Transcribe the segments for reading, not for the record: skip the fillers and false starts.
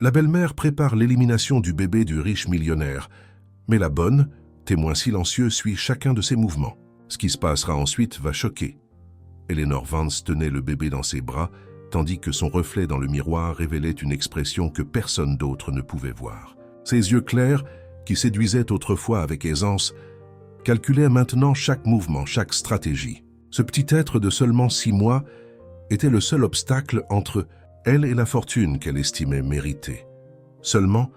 La belle-mère prépare l'élimination du bébé du riche millionnaire, mais la bonne, témoin silencieux, suit chacun de ses mouvements. Ce qui se passera ensuite va choquer. Eleanor Vance tenait le bébé dans ses bras, tandis que son reflet dans le miroir révélait une expression que personne d'autre ne pouvait voir. Ses yeux clairs, qui séduisaient autrefois avec aisance, calculaient maintenant chaque mouvement, chaque stratégie. Ce petit être de seulement 6 mois était le seul obstacle entre elle et la fortune qu'elle estimait méritée. Seulement,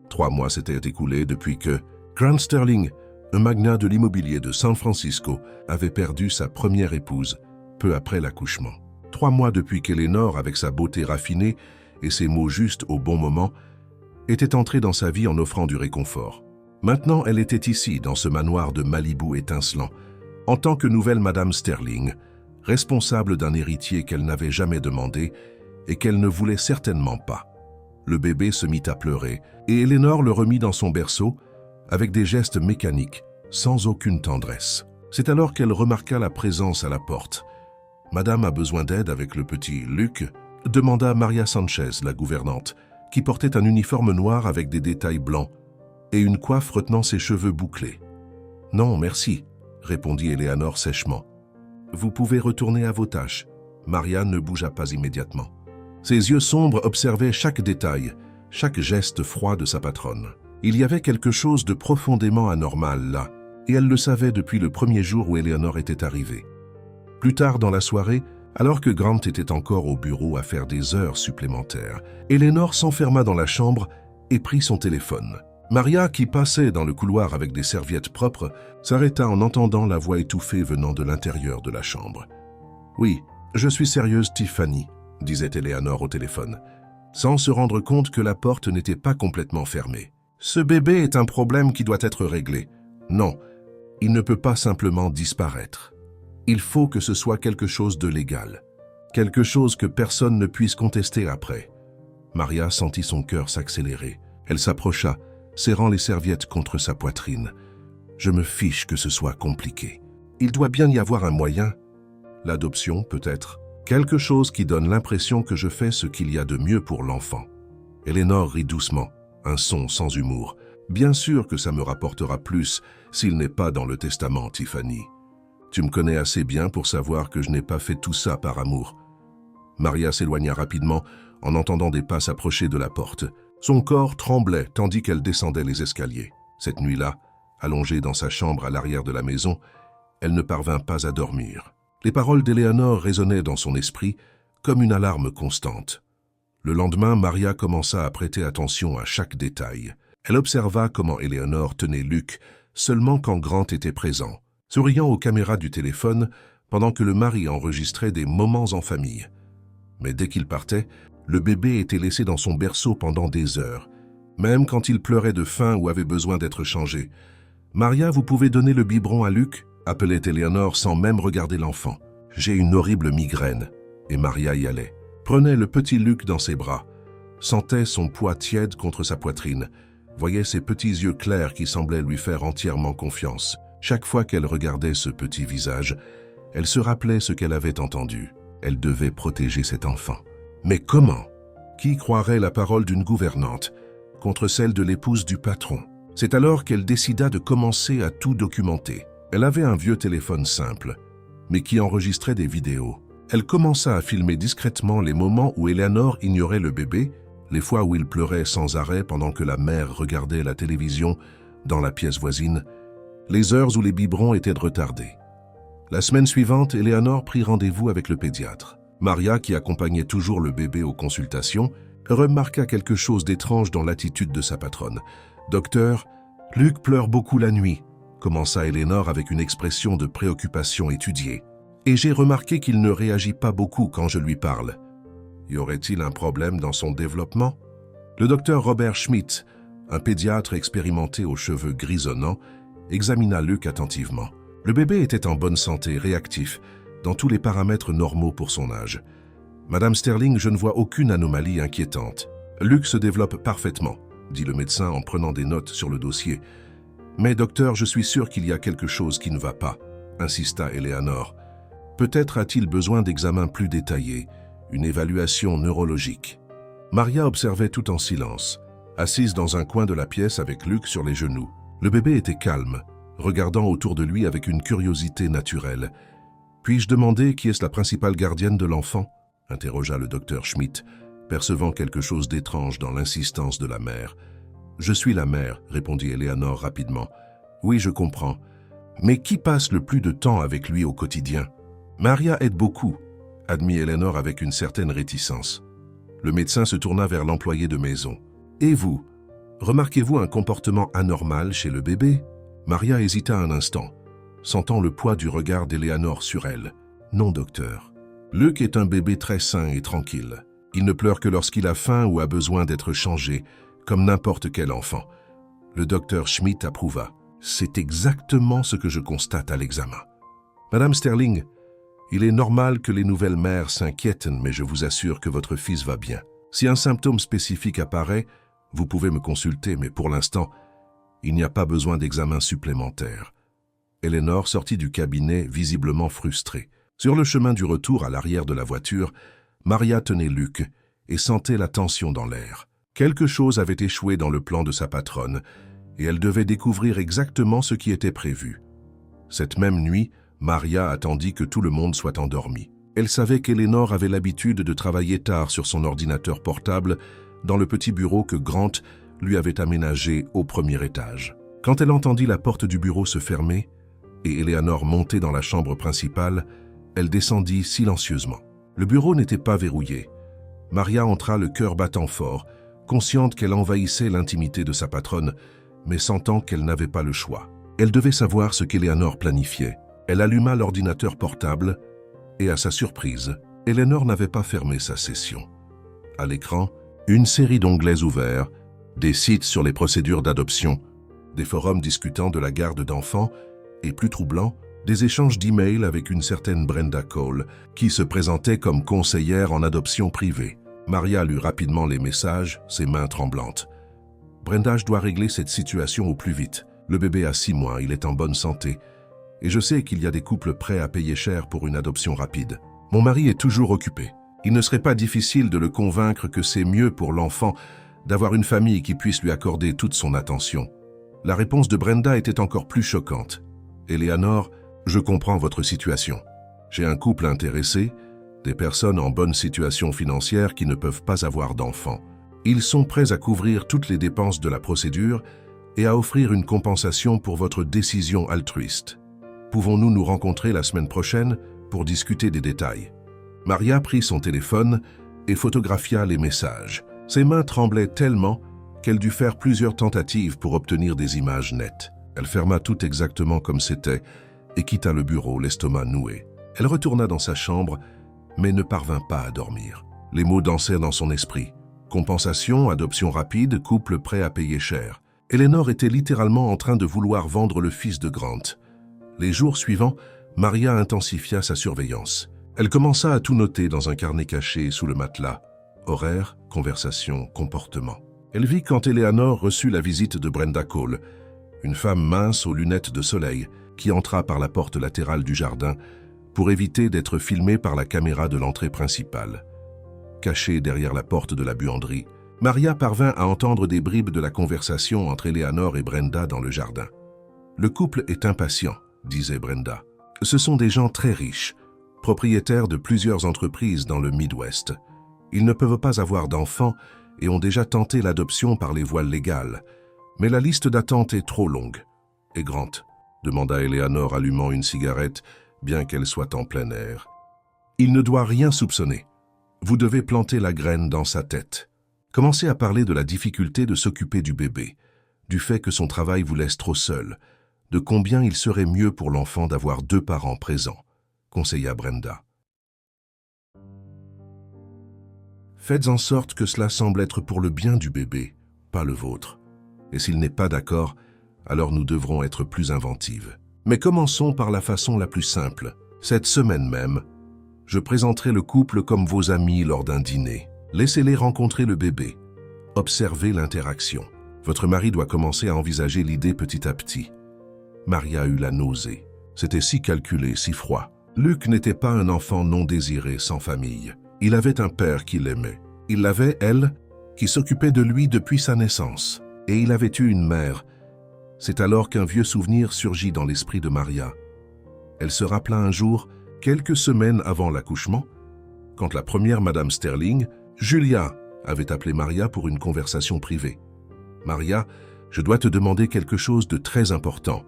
3 mois s'étaient écoulés depuis que Grant Sterling, un magnat de l'immobilier de San Francisco, avait perdu sa première épouse peu après l'accouchement. 3 mois depuis qu'Eleanor, avec sa beauté raffinée et ses mots justes au bon moment, était entrée dans sa vie en offrant du réconfort. Maintenant, elle était ici, dans ce manoir de Malibu étincelant, en tant que nouvelle Madame Sterling, responsable d'un héritier qu'elle n'avait jamais demandé et qu'elle ne voulait certainement pas. Le bébé se mit à pleurer et Eleanor le remit dans son berceau avec des gestes mécaniques, sans aucune tendresse. C'est alors qu'elle remarqua la présence à la porte. « Madame a besoin d'aide avec le petit Luc ?» demanda Maria Sanchez, la gouvernante, qui portait un uniforme noir avec des détails blancs et une coiffe retenant ses cheveux bouclés. « Non, merci », répondit Eleanor sèchement. « Vous pouvez retourner à vos tâches. » Maria ne bougea pas immédiatement. Ses yeux sombres observaient chaque détail, chaque geste froid de sa patronne. Il y avait quelque chose de profondément anormal là, et elle le savait depuis le premier jour où Eleanor était arrivée. Plus tard dans la soirée, alors que Grant était encore au bureau à faire des heures supplémentaires, Eleanor s'enferma dans la chambre et prit son téléphone. Maria, qui passait dans le couloir avec des serviettes propres, s'arrêta en entendant la voix étouffée venant de l'intérieur de la chambre. « Oui, je suis sérieuse, Tiffany », disait Eleanor au téléphone, sans se rendre compte que la porte n'était pas complètement fermée. « Ce bébé est un problème qui doit être réglé. Non, il ne peut pas simplement disparaître. Il faut que ce soit quelque chose de légal, quelque chose que personne ne puisse contester après. » Maria sentit son cœur s'accélérer. Elle s'approcha, serrant les serviettes contre sa poitrine. « Je me fiche que ce soit compliqué. Il doit bien y avoir un moyen. L'adoption, peut-être. Quelque chose qui donne l'impression que je fais ce qu'il y a de mieux pour l'enfant. » Eleanor rit doucement, un son sans humour. « Bien sûr que ça me rapportera plus s'il n'est pas dans le testament, Tiffany. Tu me connais assez bien pour savoir que je n'ai pas fait tout ça par amour. » Maria s'éloigna rapidement en entendant des pas s'approcher de la porte. Son corps tremblait tandis qu'elle descendait les escaliers. Cette nuit-là, allongée dans sa chambre à l'arrière de la maison, elle ne parvint pas à dormir. Les paroles d'Eleanor résonnaient dans son esprit comme une alarme constante. Le lendemain, Maria commença à prêter attention à chaque détail. Elle observa comment Eleanor tenait Luc seulement quand Grant était présent, souriant aux caméras du téléphone pendant que le mari enregistrait des moments en famille. Mais dès qu'il partait, le bébé était laissé dans son berceau pendant des heures, même quand il pleurait de faim ou avait besoin d'être changé. « Maria, vous pouvez donner le biberon à Luc ?» appelait Eleanor sans même regarder l'enfant. « J'ai une horrible migraine. » Et Maria y allait. Prenait le petit Luc dans ses bras, sentait son poids tiède contre sa poitrine, voyait ses petits yeux clairs qui semblaient lui faire entièrement confiance. Chaque fois qu'elle regardait ce petit visage, elle se rappelait ce qu'elle avait entendu. Elle devait protéger cet enfant. Mais comment? Qui croirait la parole d'une gouvernante contre celle de l'épouse du patron? C'est alors qu'elle décida de commencer à tout documenter. Elle avait un vieux téléphone simple, mais qui enregistrait des vidéos. Elle commença à filmer discrètement les moments où Eleanor ignorait le bébé, les fois où il pleurait sans arrêt pendant que la mère regardait la télévision dans la pièce voisine, les heures où les biberons étaient retardés. La semaine suivante, Eleanor prit rendez-vous avec le pédiatre. Maria, qui accompagnait toujours le bébé aux consultations, remarqua quelque chose d'étrange dans l'attitude de sa patronne. « Docteur, Luc pleure beaucoup la nuit », commença Eleanor avec une expression de préoccupation étudiée. « Et j'ai remarqué qu'il ne réagit pas beaucoup quand je lui parle. Y aurait-il un problème dans son développement ?» Le docteur Robert Schmidt, un pédiatre expérimenté aux cheveux grisonnants, examina Luc attentivement. Le bébé était en bonne santé, réactif, dans tous les paramètres normaux pour son âge. « Madame Sterling, je ne vois aucune anomalie inquiétante. Luc se développe parfaitement, » dit le médecin en prenant des notes sur le dossier. « Mais docteur, je suis sûr qu'il y a quelque chose qui ne va pas, » insista Eleanor. « Peut-être a-t-il besoin d'examens plus détaillés, une évaluation neurologique. » Maria observait tout en silence, assise dans un coin de la pièce avec Luc sur les genoux. Le bébé était calme, regardant autour de lui avec une curiosité naturelle. « Puis-je demander qui est la principale gardienne de l'enfant ?» interrogea le docteur Schmidt, percevant quelque chose d'étrange dans l'insistance de la mère. « Je suis la mère, » répondit Eleanor rapidement. « Oui, je comprends. Mais qui passe le plus de temps avec lui au quotidien ?»« Maria aide beaucoup, » admit Eleanor avec une certaine réticence. Le médecin se tourna vers l'employé de maison. « Et vous, remarquez-vous un comportement anormal chez le bébé ?» Maria hésita un instant, sentant le poids du regard d'Eleanor sur elle. « Non, docteur. Luc est un bébé très sain et tranquille. Il ne pleure que lorsqu'il a faim ou a besoin d'être changé, comme n'importe quel enfant. » Le docteur Schmidt approuva. « C'est exactement ce que je constate à l'examen. Madame Sterling, il est normal que les nouvelles mères s'inquiètent, mais je vous assure que votre fils va bien. Si un symptôme spécifique apparaît, vous pouvez me consulter, mais pour l'instant, il n'y a pas besoin d'examen supplémentaire. » Eleanor sortit du cabinet visiblement frustrée. Sur le chemin du retour à l'arrière de la voiture, Maria tenait Luc et sentait la tension dans l'air. Quelque chose avait échoué dans le plan de sa patronne et elle devait découvrir exactement ce qui était prévu. Cette même nuit, Maria attendit que tout le monde soit endormi. Elle savait qu'Eleanor avait l'habitude de travailler tard sur son ordinateur portable dans le petit bureau que Grant lui avait aménagé au premier étage. Quand elle entendit la porte du bureau se fermer et Eleanor monter dans la chambre principale, elle descendit silencieusement. Le bureau n'était pas verrouillé. Maria entra le cœur battant fort, consciente qu'elle envahissait l'intimité de sa patronne, mais sentant qu'elle n'avait pas le choix. Elle devait savoir ce qu'Eleanor planifiait. Elle alluma l'ordinateur portable et, à sa surprise, Eleanor n'avait pas fermé sa session. À l'écran, une série d'onglets ouverts, des sites sur les procédures d'adoption, des forums discutant de la garde d'enfants et, plus troublant, des échanges d'emails avec une certaine Brenda Cole, qui se présentait comme conseillère en adoption privée. Maria lut rapidement les messages, ses mains tremblantes. « Brenda, je dois régler cette situation au plus vite. Le bébé a 6 mois, il est en bonne santé. Et je sais qu'il y a des couples prêts à payer cher pour une adoption rapide. Mon mari est toujours occupé. Il ne serait pas difficile de le convaincre que c'est mieux pour l'enfant d'avoir une famille qui puisse lui accorder toute son attention. » La réponse de Brenda était encore plus choquante. « Eleanor, je comprends votre situation. J'ai un couple intéressé, des personnes en bonne situation financière qui ne peuvent pas avoir d'enfants. Ils sont prêts à couvrir toutes les dépenses de la procédure et à offrir une compensation pour votre décision altruiste. Pouvons-nous nous rencontrer la semaine prochaine pour discuter des détails ?» Maria prit son téléphone et photographia les messages. Ses mains tremblaient tellement qu'elle dut faire plusieurs tentatives pour obtenir des images nettes. Elle ferma tout exactement comme c'était et quitta le bureau, l'estomac noué. Elle retourna dans sa chambre, mais ne parvint pas à dormir. Les mots dansèrent dans son esprit. Compensation, adoption rapide, couple prêt à payer cher. Eleanor était littéralement en train de vouloir vendre le fils de Grant. Les jours suivants, Maria intensifia sa surveillance. Elle commença à tout noter dans un carnet caché sous le matelas. Horaire, conversation, comportement. Elle vit quand Eleanor reçut la visite de Brenda Cole, une femme mince aux lunettes de soleil, qui entra par la porte latérale du jardin pour éviter d'être filmée par la caméra de l'entrée principale. Cachée derrière la porte de la buanderie, Maria parvint à entendre des bribes de la conversation entre Eleanor et Brenda dans le jardin. « Le couple est impatient », disait Brenda. « Ce sont des gens très riches, propriétaires de plusieurs entreprises dans le Midwest. Ils ne peuvent pas avoir d'enfants et ont déjà tenté l'adoption par les voies légales. Mais la liste d'attente est trop longue. »« Et Grant ?» demanda Eleanor, allumant une cigarette, bien qu'elle soit en plein air. « Il ne doit rien soupçonner. Vous devez planter la graine dans sa tête. Commencez à parler de la difficulté de s'occuper du bébé, du fait que son travail vous laisse trop seul, de combien il serait mieux pour l'enfant d'avoir 2 parents présents, » conseilla Brenda. « Faites en sorte que cela semble être pour le bien du bébé, pas le vôtre. Et s'il n'est pas d'accord, alors nous devrons être plus inventives. Mais commençons par la façon la plus simple. Cette semaine même, je présenterai le couple comme vos amis lors d'un dîner. Laissez-les rencontrer le bébé. Observez l'interaction. Votre mari doit commencer à envisager l'idée petit à petit. » Maria eut la nausée. C'était si calculé, si froid. Luc n'était pas un enfant non désiré, sans famille. Il avait un père qui l'aimait. Il l'avait, elle, qui s'occupait de lui depuis sa naissance. Et il avait eu une mère. C'est alors qu'un vieux souvenir surgit dans l'esprit de Maria. Elle se rappela un jour, quelques semaines avant l'accouchement, quand la première Madame Sterling, Julia, avait appelé Maria pour une conversation privée. « Maria, je dois te demander quelque chose de très important »,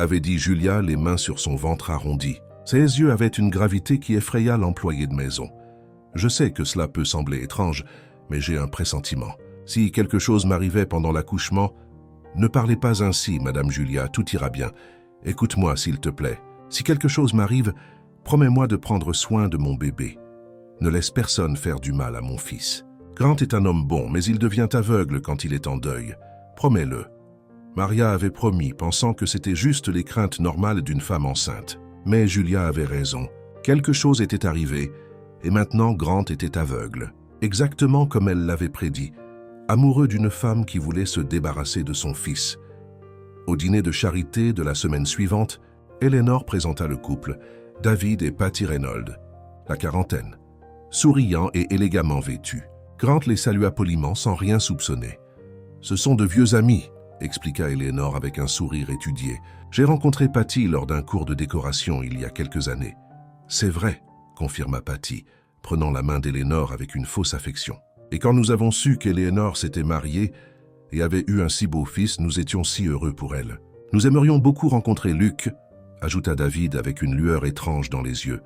avait dit Julia, les mains sur son ventre arrondi. Ses yeux avaient une gravité qui effraya l'employé de maison. « Je sais que cela peut sembler étrange, mais j'ai un pressentiment. Si quelque chose m'arrivait pendant l'accouchement, ne parlez pas ainsi, Madame Julia, tout ira bien. Écoute-moi, s'il te plaît. Si quelque chose m'arrive, promets-moi de prendre soin de mon bébé. Ne laisse personne faire du mal à mon fils. Grant est un homme bon, mais il devient aveugle quand il est en deuil. Promets-le. » Maria avait promis, pensant que c'était juste les craintes normales d'une femme enceinte. Mais Julia avait raison. Quelque chose était arrivé, et maintenant Grant était aveugle. Exactement comme elle l'avait prédit, amoureux d'une femme qui voulait se débarrasser de son fils. Au dîner de charité de la semaine suivante, Eleanor présenta le couple, David et Patty Reynolds, la quarantaine, souriants et élégamment vêtus. Grant les salua poliment sans rien soupçonner. « Ce sont de vieux amis », expliqua Eleanor avec un sourire étudié. « J'ai rencontré Patty lors d'un cours de décoration il y a quelques années. »« C'est vrai », confirma Patty, prenant la main d'Eleanor avec une fausse affection. « Et quand nous avons su qu'Eleanor s'était mariée et avait eu un si beau fils, nous étions si heureux pour elle. Nous aimerions beaucoup rencontrer Luc, » ajouta David avec une lueur étrange dans les yeux.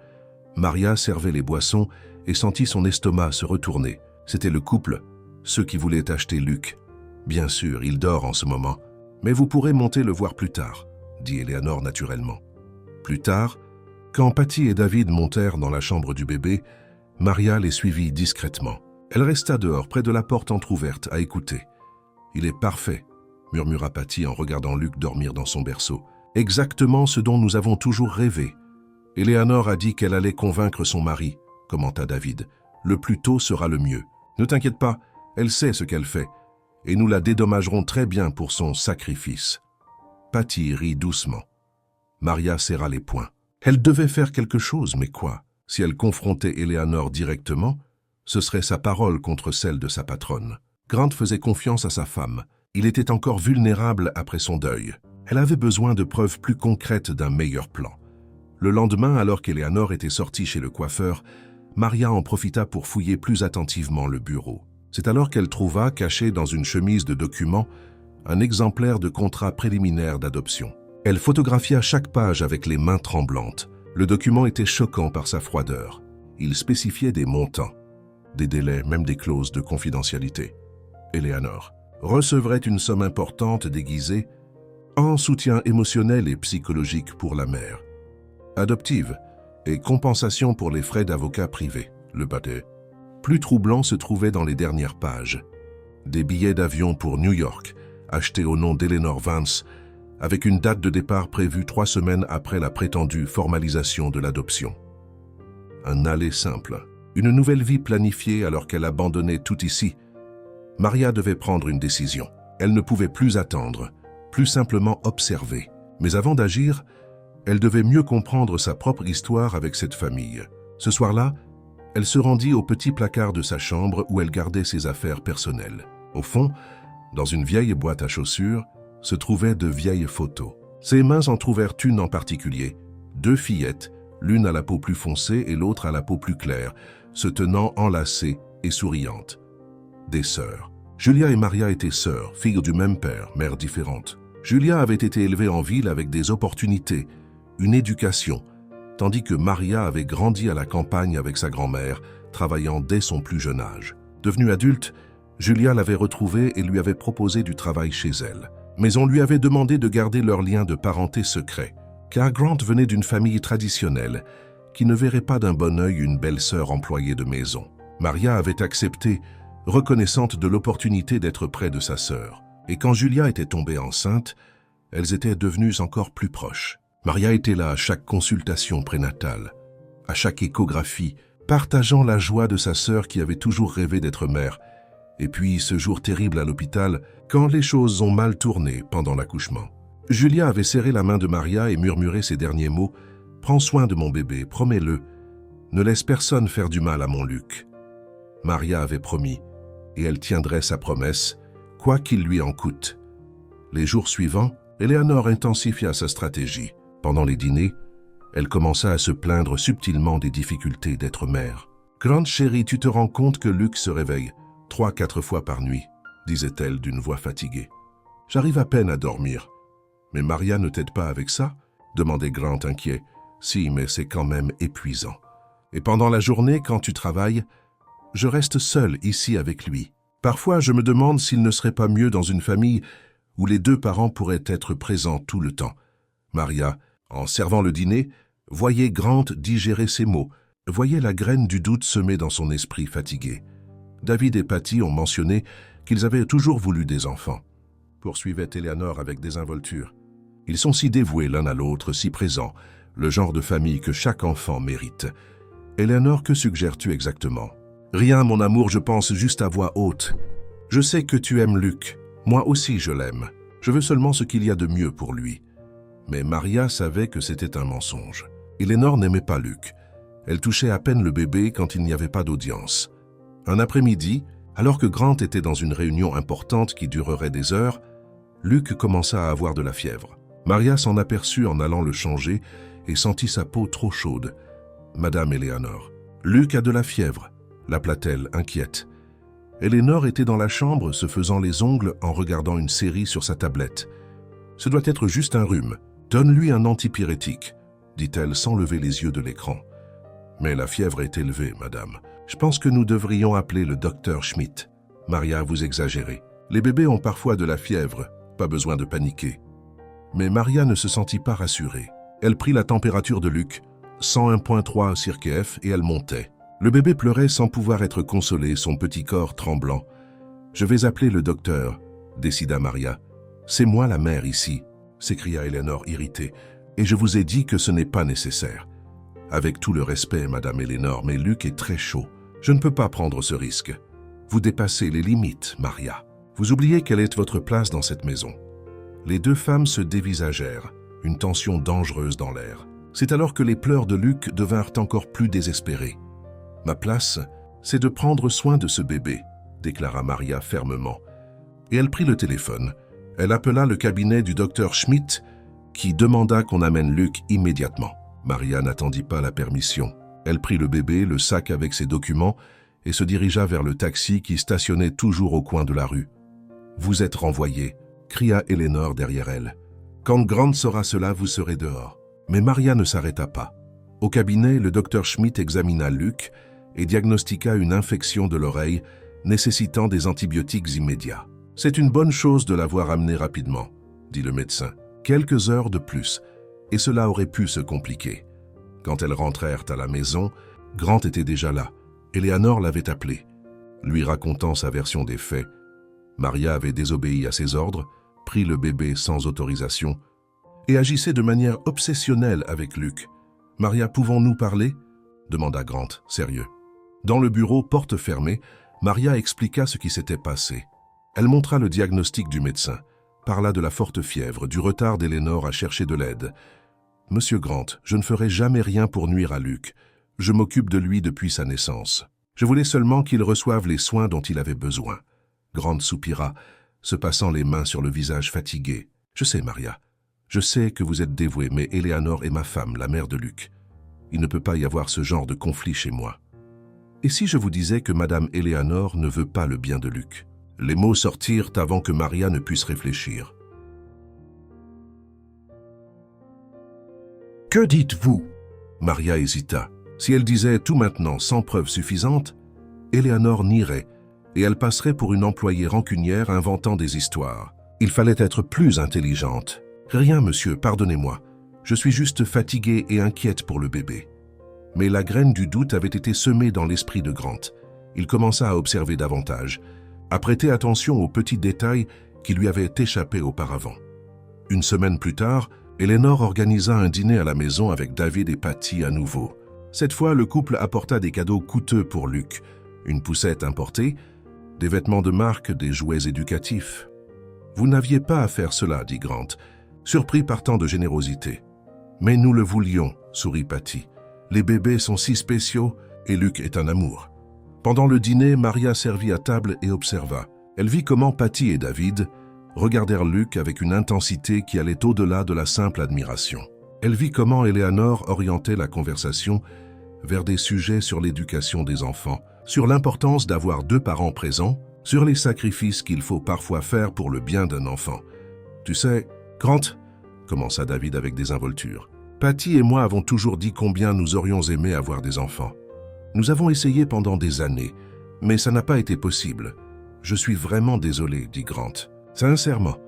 Maria servait les boissons et sentit son estomac se retourner. C'était le couple, ceux qui voulaient acheter Luc. « Bien sûr, il dort en ce moment, mais vous pourrez monter le voir plus tard, » dit Eleanor naturellement. Plus tard, quand Patty et David montèrent dans la chambre du bébé, Maria les suivit discrètement. Elle resta dehors, près de la porte entr'ouverte, à écouter. « Il est parfait, » murmura Patty en regardant Luc dormir dans son berceau. « Exactement ce dont nous avons toujours rêvé. » Eleanor a dit qu'elle allait convaincre son mari, commenta David. « Le plus tôt sera le mieux. Ne t'inquiète pas, elle sait ce qu'elle fait, et nous la dédommagerons très bien pour son sacrifice. » Patty rit doucement. Maria serra les poings. Elle devait faire quelque chose, mais quoi? Si elle confrontait Eleanor directement, ce serait sa parole contre celle de sa patronne. Grant faisait confiance à sa femme. Il était encore vulnérable après son deuil. Elle avait besoin de preuves plus concrètes d'un meilleur plan. Le lendemain, alors qu'Eleanor était sortie chez le coiffeur, Maria en profita pour fouiller plus attentivement le bureau. C'est alors qu'elle trouva, caché dans une chemise de documents, un exemplaire de contrat préliminaire d'adoption. Elle photographia chaque page avec les mains tremblantes. Le document était choquant par sa froideur. Il spécifiait des montants, des délais, même des clauses de confidentialité. Eleanor recevrait une somme importante déguisée en soutien émotionnel et psychologique pour la mère, adoptive et compensation pour les frais d'avocat privés. Le bâtet plus troublant se trouvait dans les dernières pages. Des billets d'avion pour New York, achetés au nom d'Eleanor Vance, avec une date de départ prévue 3 semaines après la prétendue formalisation de l'adoption. Un aller simple, une nouvelle vie planifiée alors qu'elle abandonnait tout ici. Maria devait prendre une décision. Elle ne pouvait plus attendre, plus simplement observer. Mais avant d'agir, elle devait mieux comprendre sa propre histoire avec cette famille. Ce soir-là, elle se rendit au petit placard de sa chambre où elle gardait ses affaires personnelles. Au fond, dans une vieille boîte à chaussures, se trouvaient de vieilles photos. Ses mains en trouvèrent une en particulier, 2 fillettes, l'une à la peau plus foncée et l'autre à la peau plus claire, se tenant enlacées et souriantes. Des sœurs. Julia et Maria étaient sœurs, filles du même père, mères différentes. Julia avait été élevée en ville avec des opportunités, une éducation, tandis que Maria avait grandi à la campagne avec sa grand-mère, travaillant dès son plus jeune âge. Devenue adulte, Julia l'avait retrouvée et lui avait proposé du travail chez elle. Mais on lui avait demandé de garder leur lien de parenté secret, car Grant venait d'une famille traditionnelle qui ne verrait pas d'un bon œil une belle-sœur employée de maison. Maria avait accepté, reconnaissante de l'opportunité d'être près de sa sœur. Et quand Julia était tombée enceinte, elles étaient devenues encore plus proches. Maria était là à chaque consultation prénatale, à chaque échographie, partageant la joie de sa sœur qui avait toujours rêvé d'être mère. Et puis ce jour terrible à l'hôpital, quand les choses ont mal tourné pendant l'accouchement. Julia avait serré la main de Maria et murmuré ces derniers mots. « Prends soin de mon bébé, promets-le. Ne laisse personne faire du mal à mon Luc. » Maria avait promis, et elle tiendrait sa promesse, quoi qu'il lui en coûte. Les jours suivants, Eleanor intensifia sa stratégie. Pendant les dîners, elle commença à se plaindre subtilement des difficultés d'être mère. « Grande chérie, tu te rends compte que Luc se réveille 3-4 fois par nuit ?» disait-elle d'une voix fatiguée. « J'arrive à peine à dormir. »« Mais Maria ne t'aide pas avec ça ?» demandait Grant inquiet. « Si, mais c'est quand même épuisant. Et pendant la journée, quand tu travailles, je reste seule ici avec lui. Parfois, je me demande s'il ne serait pas mieux dans une famille où les 2 parents pourraient être présents tout le temps. » Maria, en servant le dîner, voyait Grant digérer ses mots, voyait la graine du doute semée dans son esprit fatigué. David et Patty ont mentionné qu'ils avaient toujours voulu des enfants, poursuivait Eleanor avec désinvolture. Ils sont si dévoués l'un à l'autre, si présents, le genre de famille que chaque enfant mérite. Eleanor, que suggères-tu exactement? Rien, mon amour, je pense juste à voix haute. Je sais que tu aimes Luc. Moi aussi, je l'aime. Je veux seulement ce qu'il y a de mieux pour lui. Mais Maria savait que c'était un mensonge. Eleanor n'aimait pas Luc. Elle touchait à peine le bébé quand il n'y avait pas d'audience. Un après-midi, alors que Grant était dans une réunion importante qui durerait des heures, Luc commença à avoir de la fièvre. Maria s'en aperçut en allant le changer et sentit sa peau trop chaude. « Madame Eleanor, Luc a de la fièvre », l'appela-t-elle, inquiète. Eleanor était dans la chambre se faisant les ongles en regardant une série sur sa tablette. « Ce doit être juste un rhume. Donne-lui un antipyrétique », dit-elle sans lever les yeux de l'écran. « Mais la fièvre est élevée, madame. Je pense que nous devrions appeler le docteur Schmidt. » « Maria, vous exagérez. Les bébés ont parfois de la fièvre, pas besoin de paniquer. » Mais Maria ne se sentit pas rassurée. Elle prit la température de Luc, 101,3 cirque-F, et elle montait. Le bébé pleurait sans pouvoir être consolé, son petit corps tremblant. « Je vais appeler le docteur, » décida Maria. « C'est moi la mère ici, » s'écria Eleanor irritée. « Et je vous ai dit que ce n'est pas nécessaire. » « Avec tout le respect, Madame Eleanor, mais Luc est très chaud. Je ne peux pas prendre ce risque. Vous dépassez les limites, Maria. Vous oubliez quelle est votre place dans cette maison. » Les 2 femmes se dévisagèrent, une tension dangereuse dans l'air. C'est alors que les pleurs de Luc devinrent encore plus désespérés. « Ma place, c'est de prendre soin de ce bébé, » déclara Maria fermement. Et elle prit le téléphone. Elle appela le cabinet du docteur Schmidt, qui demanda qu'on amène Luc immédiatement. Maria n'attendit pas la permission. Elle prit le bébé, le sac avec ses documents, et se dirigea vers le taxi qui stationnait toujours au coin de la rue. « Vous êtes renvoyée » cria Eleanor derrière elle. « Quand Grant saura cela, vous serez dehors. » Mais Maria ne s'arrêta pas. Au cabinet, le docteur Schmidt examina Luc et diagnostiqua une infection de l'oreille nécessitant des antibiotiques immédiats. « C'est une bonne chose de l'avoir amené rapidement, » dit le médecin. « Quelques heures de plus, et cela aurait pu se compliquer. » Quand elles rentrèrent à la maison, Grant était déjà là. Eleanor l'avait appelé, lui racontant sa version des faits. Maria avait désobéi à ses ordres, pris le bébé sans autorisation et agissait de manière obsessionnelle avec Luc. « Maria, pouvons-nous parler ?» demanda Grant, sérieux. Dans le bureau, porte fermée, Maria expliqua ce qui s'était passé. Elle montra le diagnostic du médecin, parla de la forte fièvre, du retard d'Eleanor à chercher de l'aide. « Monsieur Grant, je ne ferai jamais rien pour nuire à Luc. Je m'occupe de lui depuis sa naissance. Je voulais seulement qu'il reçoive les soins dont il avait besoin. » Grant soupira, se passant les mains sur le visage fatigué. « Je sais, Maria. Je sais que vous êtes dévouée, mais Eleanor est ma femme, la mère de Luc. Il ne peut pas y avoir ce genre de conflit chez moi. Et si je vous disais que Madame Eleanor ne veut pas le bien de Luc ?» Les mots sortirent avant que Maria ne puisse réfléchir. « Que dites-vous » Maria hésita. Si elle disait tout maintenant sans preuve suffisante, Eleanor nierait, et elle passerait pour une employée rancunière inventant des histoires. Il fallait être plus intelligente. « Rien, monsieur, pardonnez-moi. Je suis juste fatiguée et inquiète pour le bébé. » Mais la graine du doute avait été semée dans l'esprit de Grant. Il commença à observer davantage, à prêter attention aux petits détails qui lui avaient échappé auparavant. Une semaine plus tard, Eleanor organisa un dîner à la maison avec David et Patty à nouveau. Cette fois, le couple apporta des cadeaux coûteux pour Luc, une poussette importée, des vêtements de marque, des jouets éducatifs. « Vous n'aviez pas à faire cela, » dit Grant, surpris par tant de générosité. « Mais nous le voulions, » sourit Patty. « Les bébés sont si spéciaux et Luc est un amour. » Pendant le dîner, Maria servit à table et observa. Elle vit comment Patty et David regardèrent Luc avec une intensité qui allait au-delà de la simple admiration. Elle vit comment Eleanor orientait la conversation vers des sujets sur l'éducation des enfants, sur l'importance d'avoir 2 parents présents, sur les sacrifices qu'il faut parfois faire pour le bien d'un enfant. « Tu sais, Grant, » commença David avec désinvolture, « Patty et moi avons toujours dit combien nous aurions aimé avoir des enfants. Nous avons essayé pendant des années, mais ça n'a pas été possible. Je suis vraiment désolé, dit Grant. Sincèrement,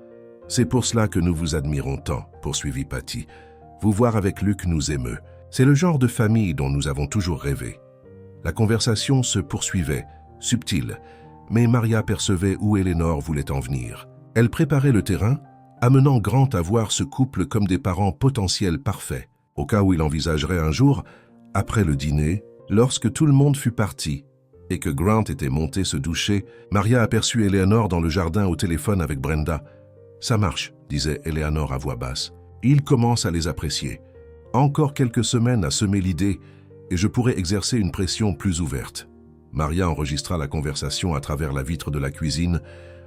c'est pour cela que nous vous admirons tant, poursuivit Patty. Vous voir avec Luc nous émeut. C'est le genre de famille dont nous avons toujours rêvé. La conversation se poursuivait, subtile, mais Maria percevait où Eleanor voulait en venir. Elle préparait le terrain, amenant Grant à voir ce couple comme des parents potentiels parfaits, au cas où il envisagerait un jour, après le dîner, lorsque tout le monde fut parti et que Grant était monté se doucher, Maria aperçut Eleanor dans le jardin au téléphone avec Brenda. « Ça marche », disait Eleanor à voix basse. « Il commence à les apprécier. Encore quelques semaines à semer l'idée et je pourrais exercer une pression plus ouverte. » Maria enregistra la conversation à travers la vitre de la cuisine,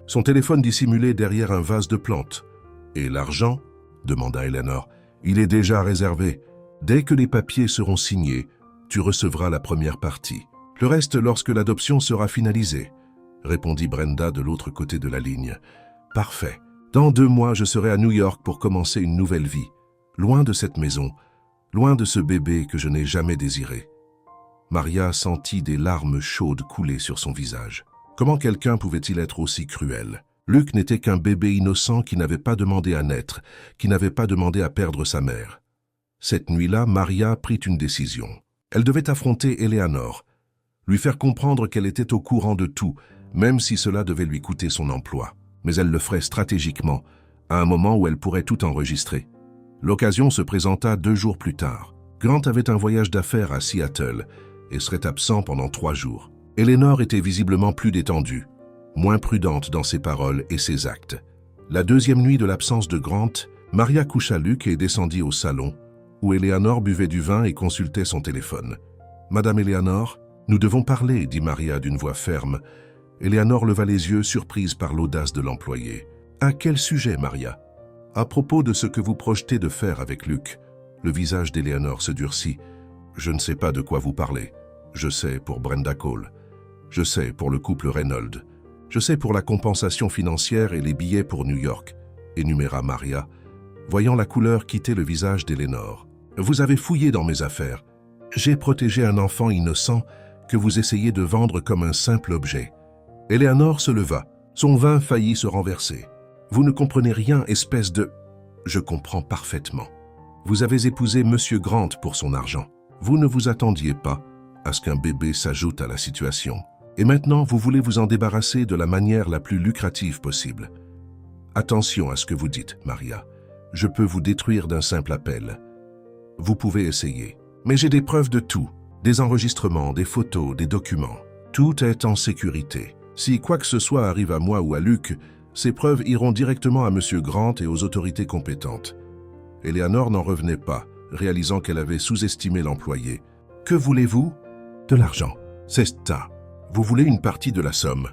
son téléphone dissimulé derrière un vase de plantes. « Et l'argent » demanda Eleanor. « Il est déjà réservé. Dès que les papiers seront signés, tu recevras la première partie. Le reste lorsque l'adoption sera finalisée, » répondit Brenda de l'autre côté de la ligne. « Parfait. Dans 2 mois, je serai à New York pour commencer une nouvelle vie, loin de cette maison, loin de ce bébé que je n'ai jamais désiré. » Maria sentit des larmes chaudes couler sur son visage. Comment quelqu'un pouvait-il être aussi cruel? Luc n'était qu'un bébé innocent qui n'avait pas demandé à naître, qui n'avait pas demandé à perdre sa mère. Cette nuit-là, Maria prit une décision. Elle devait affronter Eleanor, lui faire comprendre qu'elle était au courant de tout, même si cela devait lui coûter son emploi. Mais elle le ferait stratégiquement, à un moment où elle pourrait tout enregistrer. L'occasion se présenta 2 jours plus tard. Grant avait un voyage d'affaires à Seattle et serait absent pendant 3 jours. Eleanor était visiblement plus détendue, moins prudente dans ses paroles et ses actes. La 2e nuit de l'absence de Grant, Maria coucha Luc et descendit au salon, où Eleanor buvait du vin et consultait son téléphone. « Madame Eleanor, nous devons parler, » dit Maria d'une voix ferme. Eleanor leva les yeux, surprise par l'audace de l'employé. « À quel sujet, Maria ?»« À propos de ce que vous projetez de faire avec Luc. » Le visage d'Eleanor se durcit. « Je ne sais pas de quoi vous parlez. Je sais pour Brenda Cole. Je sais pour le couple Reynolds. Je sais pour la compensation financière et les billets pour New York, » énuméra Maria, voyant la couleur quitter le visage d'Eleanor. « Vous avez fouillé dans mes affaires. J'ai protégé un enfant innocent que vous essayez de vendre comme un simple objet. » Eleanor se leva. Son vin faillit se renverser. « Vous ne comprenez rien, espèce de... » »« Je comprends parfaitement. Vous avez épousé Monsieur Grant pour son argent. Vous ne vous attendiez pas à ce qu'un bébé s'ajoute à la situation. Et maintenant, vous voulez vous en débarrasser de la manière la plus lucrative possible. Attention à ce que vous dites, Maria. Je peux vous détruire d'un simple appel. Vous pouvez essayer. Mais j'ai des preuves de tout. Des enregistrements, des photos, des documents. Tout est en sécurité. Si quoi que ce soit arrive à moi ou à Luc, ces preuves iront directement à Monsieur Grant et aux autorités compétentes. » Eleanor n'en revenait pas, réalisant qu'elle avait sous-estimé l'employé. « Que voulez-vous ?»« De l'argent. C'est ça. Vous voulez une partie de la somme. »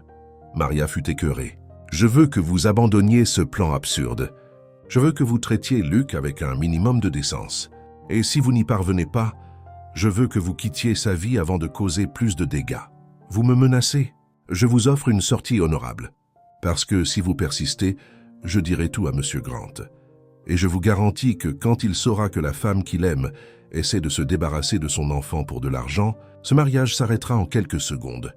Maria fut écœurée. « Je veux que vous abandonniez ce plan absurde. Je veux que vous traitiez Luc avec un minimum de décence. Et si vous n'y parvenez pas, je veux que vous quittiez sa vie avant de causer plus de dégâts. Vous me menacez? Je vous offre une sortie honorable. Parce que si vous persistez, je dirai tout à Monsieur Grant. Et je vous garantis que quand il saura que la femme qu'il aime essaie de se débarrasser de son enfant pour de l'argent, ce mariage s'arrêtera en quelques secondes. »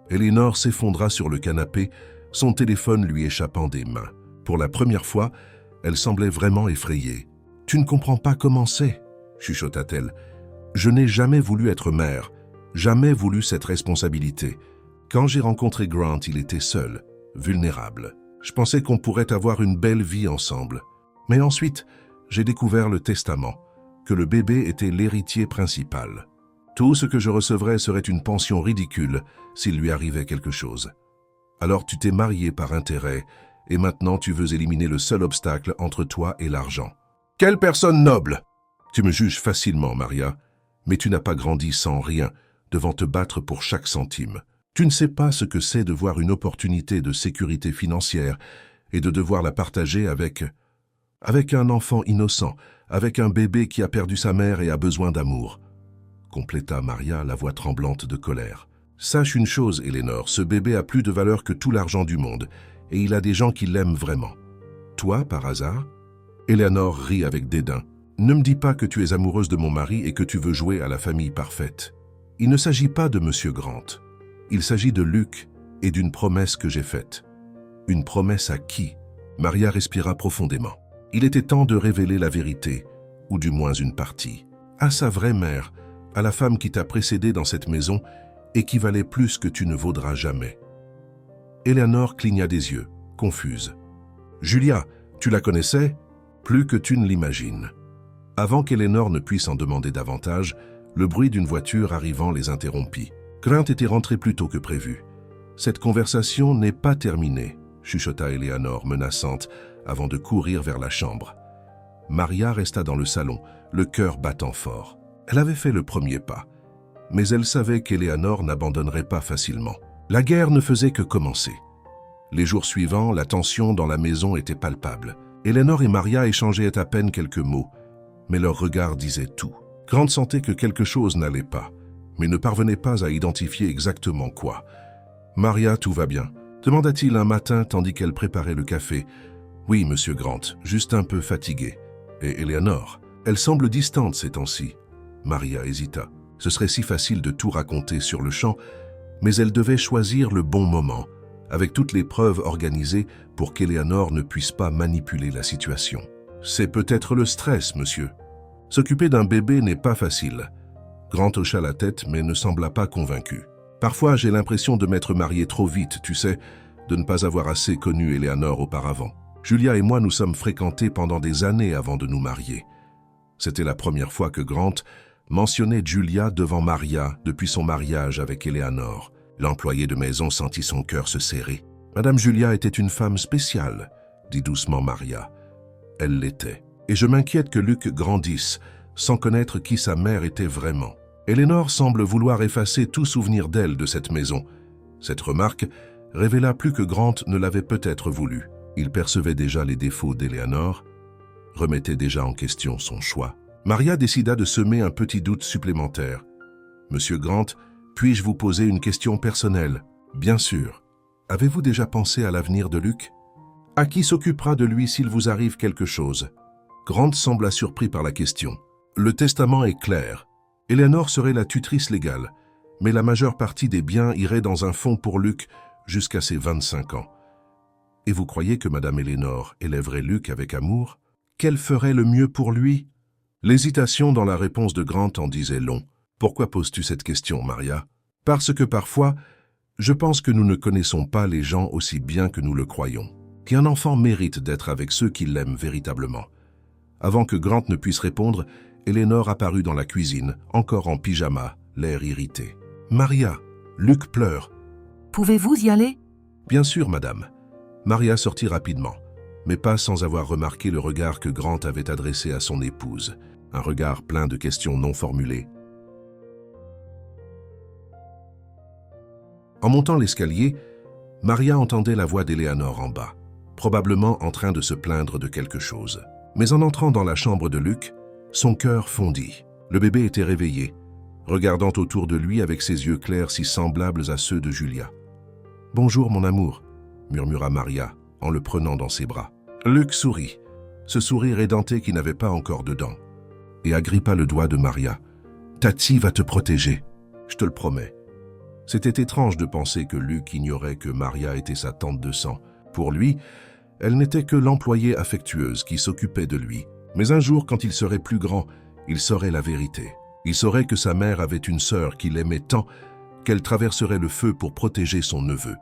Eleanor s'effondra sur le canapé, son téléphone lui échappant des mains. Pour la première fois, elle semblait vraiment effrayée. « Tu ne comprends pas comment c'est ?» chuchota-t-elle. « Je n'ai jamais voulu être mère, jamais voulu cette responsabilité. Quand j'ai rencontré Grant, il était seul, vulnérable. Je pensais qu'on pourrait avoir une belle vie ensemble. Mais ensuite, j'ai découvert le testament, que le bébé était l'héritier principal. Tout ce que je recevrais serait une pension ridicule s'il lui arrivait quelque chose. Alors tu t'es marié par intérêt, et maintenant tu veux éliminer le seul obstacle entre toi et l'argent. Quelle personne noble! Tu me juges facilement, Maria, mais tu n'as pas grandi sans rien, devant te battre pour chaque centime. Tu ne sais pas ce que c'est de voir une opportunité de sécurité financière et de devoir la partager avec un enfant innocent, avec un bébé qui a perdu sa mère et a besoin d'amour, compléta Maria, la voix tremblante de colère. Sache une chose, Eleanor, ce bébé a plus de valeur que tout l'argent du monde, et il a des gens qui l'aiment vraiment. Toi, par hasard? Eleanor rit avec dédain. Ne me dis pas que tu es amoureuse de mon mari et que tu veux jouer à la famille parfaite. Il ne s'agit pas de Monsieur Grant. Il s'agit de Luc et d'une promesse que j'ai faite. Une promesse à qui? Maria respira profondément. Il était temps de révéler la vérité, ou du moins une partie. À sa vraie mère, à la femme qui t'a précédé dans cette maison et qui valait plus que tu ne vaudras jamais. Eleanor cligna des yeux, confuse. Julia, tu la connaissais? Plus que tu ne l'imagines. Avant qu'Eleanor ne puisse en demander davantage, le bruit d'une voiture arrivant les interrompit. Grant était rentré plus tôt que prévu. Cette conversation n'est pas terminée, chuchota Eleanor menaçante avant de courir vers la chambre. Maria resta dans le salon, le cœur battant fort. Elle avait fait le premier pas, mais elle savait qu'Eleanor n'abandonnerait pas facilement. La guerre ne faisait que commencer. Les jours suivants, la tension dans la maison était palpable. Eleanor et Maria échangeaient à peine quelques mots, mais leurs regards disaient tout. Grant sentait que quelque chose n'allait pas, mais ne parvenait pas à identifier exactement quoi. « Maria, tout va bien ?» demanda-t-il un matin tandis qu'elle préparait le café. « Oui, monsieur Grant, juste un peu fatiguée. » Et Eleanor, elle semble distante ces temps-ci. Maria hésita. Ce serait si facile de tout raconter sur le champ, mais elle devait choisir le bon moment, avec toutes les preuves organisées pour qu'Eleanor ne puisse pas manipuler la situation. « C'est peut-être le stress, monsieur. S'occuper d'un bébé n'est pas facile. » Grant hocha la tête, mais ne sembla pas convaincu. « Parfois, j'ai l'impression de m'être marié trop vite, tu sais, de ne pas avoir assez connu Eleanor auparavant. Julia et moi nous sommes fréquentés pendant des années avant de nous marier. » C'était la première fois que Grant mentionnait Julia devant Maria depuis son mariage avec Eleanor. L'employé de maison sentit son cœur se serrer. « Madame Julia était une femme spéciale, » dit doucement Maria. Elle l'était. Et je m'inquiète que Luc grandisse, sans connaître qui sa mère était vraiment. Eleanor semble vouloir effacer tout souvenir d'elle de cette maison. Cette remarque révéla plus que Grant ne l'avait peut-être voulu. Il percevait déjà les défauts d'Eleanor, remettait déjà en question son choix. Maria décida de semer un petit doute supplémentaire. « Monsieur Grant, puis-je vous poser une question personnelle? »« Bien sûr. Avez-vous déjà pensé à l'avenir de Luc? À qui s'occupera de lui s'il vous arrive quelque chose ?» Grant sembla surpris par la question. « Le testament est clair. Eleanor serait la tutrice légale, mais la majeure partie des biens irait dans un fonds pour Luc jusqu'à ses 25 ans. Et vous croyez que Madame Eleanor élèverait Luc avec amour? Qu'elle ferait le mieux pour lui? » L'hésitation dans la réponse de Grant en disait long. « Pourquoi poses-tu cette question, Maria? » « Parce que parfois, je pense que nous ne connaissons pas les gens aussi bien que nous le croyons. Qu'un enfant mérite d'être avec ceux qui l'aiment véritablement. » Avant que Grant ne puisse répondre, Eleanor apparut dans la cuisine, encore en pyjama, l'air irrité. « Maria, Luc pleure. »« Pouvez-vous y aller ?»« Bien sûr, madame. » Maria sortit rapidement, mais pas sans avoir remarqué le regard que Grant avait adressé à son épouse, un regard plein de questions non formulées. En montant l'escalier, Maria entendait la voix d'Eleanor en bas, probablement en train de se plaindre de quelque chose. Mais en entrant dans la chambre de Luc, son cœur fondit. Le bébé était réveillé, regardant autour de lui avec ses yeux clairs si semblables à ceux de Julia. « Bonjour, mon amour », murmura Maria en le prenant dans ses bras. Luc sourit, ce sourire édenté qui n'avait pas encore de dents, et agrippa le doigt de Maria. « Tati va te protéger, je te le promets. » C'était étrange de penser que Luc ignorait que Maria était sa tante de sang. Pour lui, elle n'était que l'employée affectueuse qui s'occupait de lui. Mais un jour, quand il serait plus grand, il saurait la vérité. Il saurait que sa mère avait une sœur qu'il aimait tant qu'elle traverserait le feu pour protéger son neveu.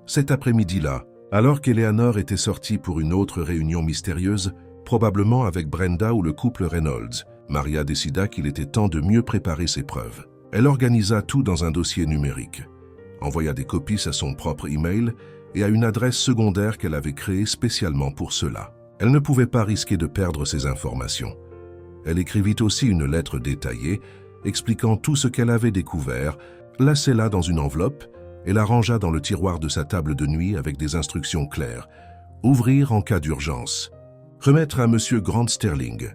Cet après-midi-là, alors qu'Eleanor était sortie pour une autre réunion mystérieuse, probablement avec Brenda ou le couple Reynolds, Maria décida qu'il était temps de mieux préparer ses preuves. Elle organisa tout dans un dossier numérique, envoya des copies à son propre email et à une adresse secondaire qu'elle avait créée spécialement pour cela. Elle ne pouvait pas risquer de perdre ces informations. Elle écrivit aussi une lettre détaillée, expliquant tout ce qu'elle avait découvert, la scella dans une enveloppe et la rangea dans le tiroir de sa table de nuit avec des instructions claires. Ouvrir en cas d'urgence. Remettre à Monsieur Grant Sterling.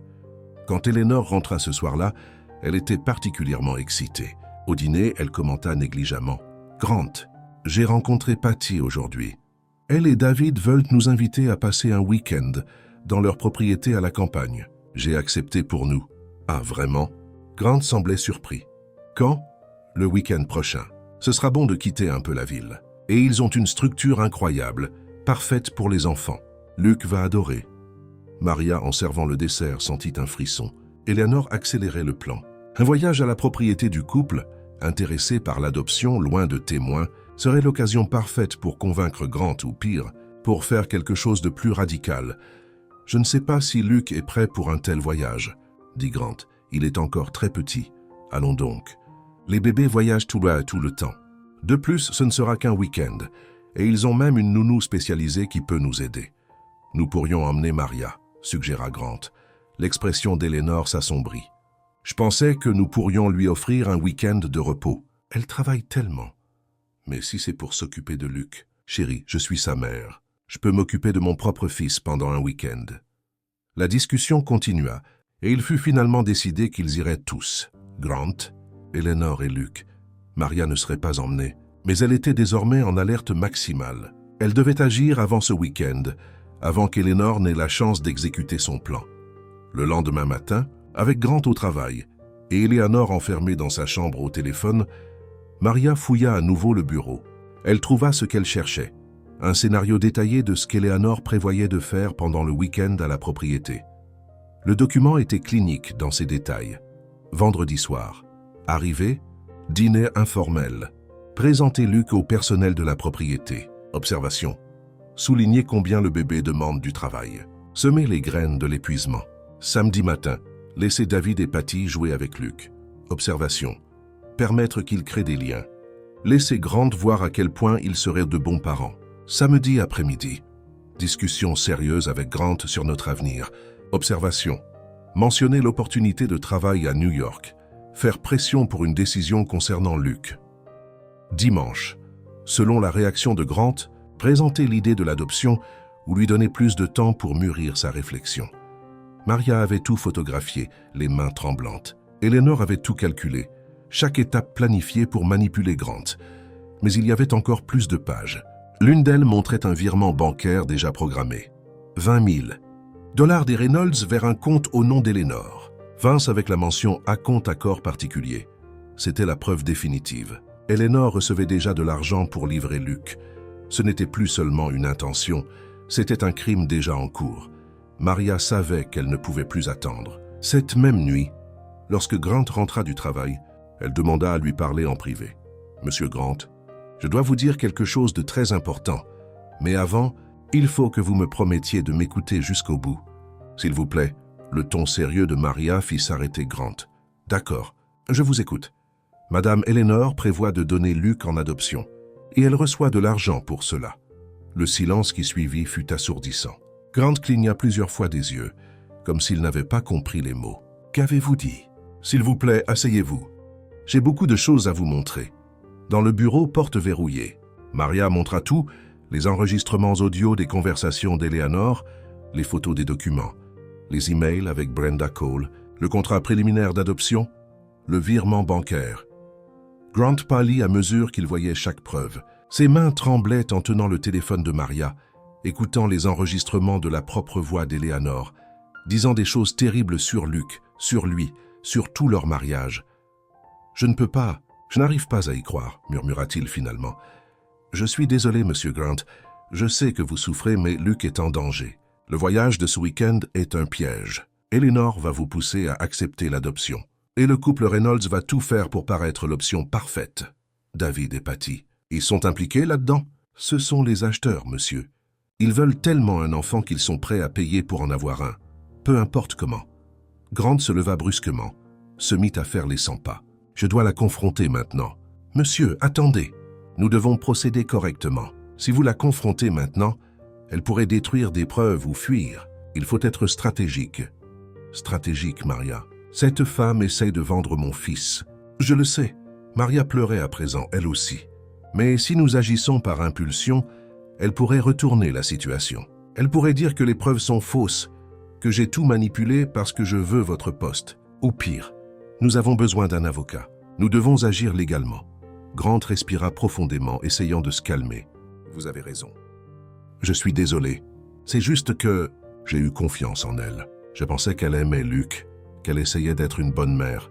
Quand Eleanor rentra ce soir-là, elle était particulièrement excitée. Au dîner, elle commenta négligemment. « Grant, j'ai rencontré Patty aujourd'hui. Elle et David veulent nous inviter à passer un week-end dans leur propriété à la campagne. J'ai accepté pour nous. » « Ah, vraiment ?» Grant semblait surpris. « Quand ?»« Le week-end prochain. Ce sera bon de quitter un peu la ville. Et ils ont une structure incroyable, parfaite pour les enfants. Luc va adorer. » Maria, en servant le dessert, sentit un frisson. Eleanor accélérait le plan. Un voyage à la propriété du couple, intéressé par l'adoption, loin de témoins, serait l'occasion parfaite pour convaincre Grant, ou pire, pour faire quelque chose de plus radical. « Je ne sais pas si Luc est prêt pour un tel voyage, » dit Grant. « Il est encore très petit. Allons donc. Les bébés voyagent tout le temps. De plus, ce ne sera qu'un week-end, et ils ont même une nounou spécialisée qui peut nous aider. Nous pourrions emmener Maria, suggéra Grant. L'expression d'Eleanor s'assombrit. Je pensais que nous pourrions lui offrir un week-end de repos. Elle travaille tellement. Mais si c'est pour s'occuper de Luc, chérie, je suis sa mère. Je peux m'occuper de mon propre fils pendant un week-end. La discussion continua, et il fut finalement décidé qu'ils iraient tous. Grant, Eleanor et Luc. Maria ne serait pas emmenée, mais elle était désormais en alerte maximale. Elle devait agir avant ce week-end, avant qu'Eleanor n'ait la chance d'exécuter son plan. Le lendemain matin, avec Grant au travail et Eleanor enfermée dans sa chambre au téléphone, Maria fouilla à nouveau le bureau. Elle trouva ce qu'elle cherchait, un scénario détaillé de ce qu'Eleanor prévoyait de faire pendant le week-end à la propriété. Le document était clinique dans ses détails. Vendredi soir, arrivée, dîner informel, présenter Luc au personnel de la propriété. Observation. Souligner combien le bébé demande du travail. Semer les graines de l'épuisement. Samedi matin, laisser David et Patty jouer avec Luc. Observation. Permettre qu'il crée des liens. Laisser Grant voir à quel point il serait de bons parents. Samedi après-midi. Discussion sérieuse avec Grant sur notre avenir. Observation. Mentionner l'opportunité de travail à New York. Faire pression pour une décision concernant Luc. Dimanche. Selon la réaction de Grant, présenter l'idée de l'adoption ou lui donner plus de temps pour mûrir sa réflexion. Maria avait tout photographié, les mains tremblantes. Eleanor avait tout calculé, chaque étape planifiée pour manipuler Grant. Mais il y avait encore plus de pages. L'une d'elles montrait un virement bancaire déjà programmé. 20 000 $ des Reynolds vers un compte au nom d'Eleanor. Vince avec la mention « à compte accord particulier ». C'était la preuve définitive. Eleanor recevait déjà de l'argent pour livrer Luc. Ce n'était plus seulement une intention, c'était un crime déjà en cours. Maria savait qu'elle ne pouvait plus attendre. Cette même nuit, lorsque Grant rentra du travail, elle demanda à lui parler en privé. « Monsieur Grant, je dois vous dire quelque chose de très important, mais avant, il faut que vous me promettiez de m'écouter jusqu'au bout. S'il vous plaît. » Le ton sérieux de Maria fit s'arrêter Grant. « D'accord, je vous écoute. Madame Eleanor prévoit de donner Luc en adoption, et elle reçoit de l'argent pour cela. » Le silence qui suivit fut assourdissant. Grant cligna plusieurs fois des yeux, comme s'il n'avait pas compris les mots. « Qu'avez-vous dit ? S'il vous plaît, asseyez-vous. J'ai beaucoup de choses à vous montrer. » Dans le bureau, porte verrouillée. Maria montra tout, les enregistrements audio des conversations d'Eleanor, les photos des documents, les emails avec Brenda Cole, le contrat préliminaire d'adoption, le virement bancaire. Grant pâlit à mesure qu'il voyait chaque preuve. Ses mains tremblaient en tenant le téléphone de Maria, écoutant les enregistrements de la propre voix d'Eleanor, disant des choses terribles sur Luc, sur lui, sur tout leur mariage. « Je ne peux pas, je n'arrive pas à y croire, » murmura-t-il finalement. « Je suis désolé, Monsieur Grant, je sais que vous souffrez, mais Luc est en danger. Le voyage de ce week-end est un piège. Eleanor va vous pousser à accepter l'adoption. Et le couple Reynolds va tout faire pour paraître l'option parfaite. David et Patty, ils sont impliqués là-dedans? Ce sont les acheteurs, monsieur. Ils veulent tellement un enfant qu'ils sont prêts à payer pour en avoir un. Peu importe comment. » Grant se leva brusquement, se mit à faire les 100 pas. « Je dois la confronter maintenant. »« Monsieur, attendez. Nous devons procéder correctement. Si vous la confrontez maintenant, elle pourrait détruire des preuves ou fuir. Il faut être stratégique. »« Stratégique, Maria. Cette femme essaie de vendre mon fils. » « Je le sais. » Maria pleurait à présent, elle aussi. Mais si nous agissons par impulsion, elle pourrait retourner la situation. Elle pourrait dire que les preuves sont fausses, que j'ai tout manipulé parce que je veux votre poste. Ou pire, nous avons besoin d'un avocat. Nous devons agir légalement. Grant respira profondément, essayant de se calmer. Vous avez raison. Je suis désolé. C'est juste que j'ai eu confiance en elle. Je pensais qu'elle aimait Luke, qu'elle essayait d'être une bonne mère.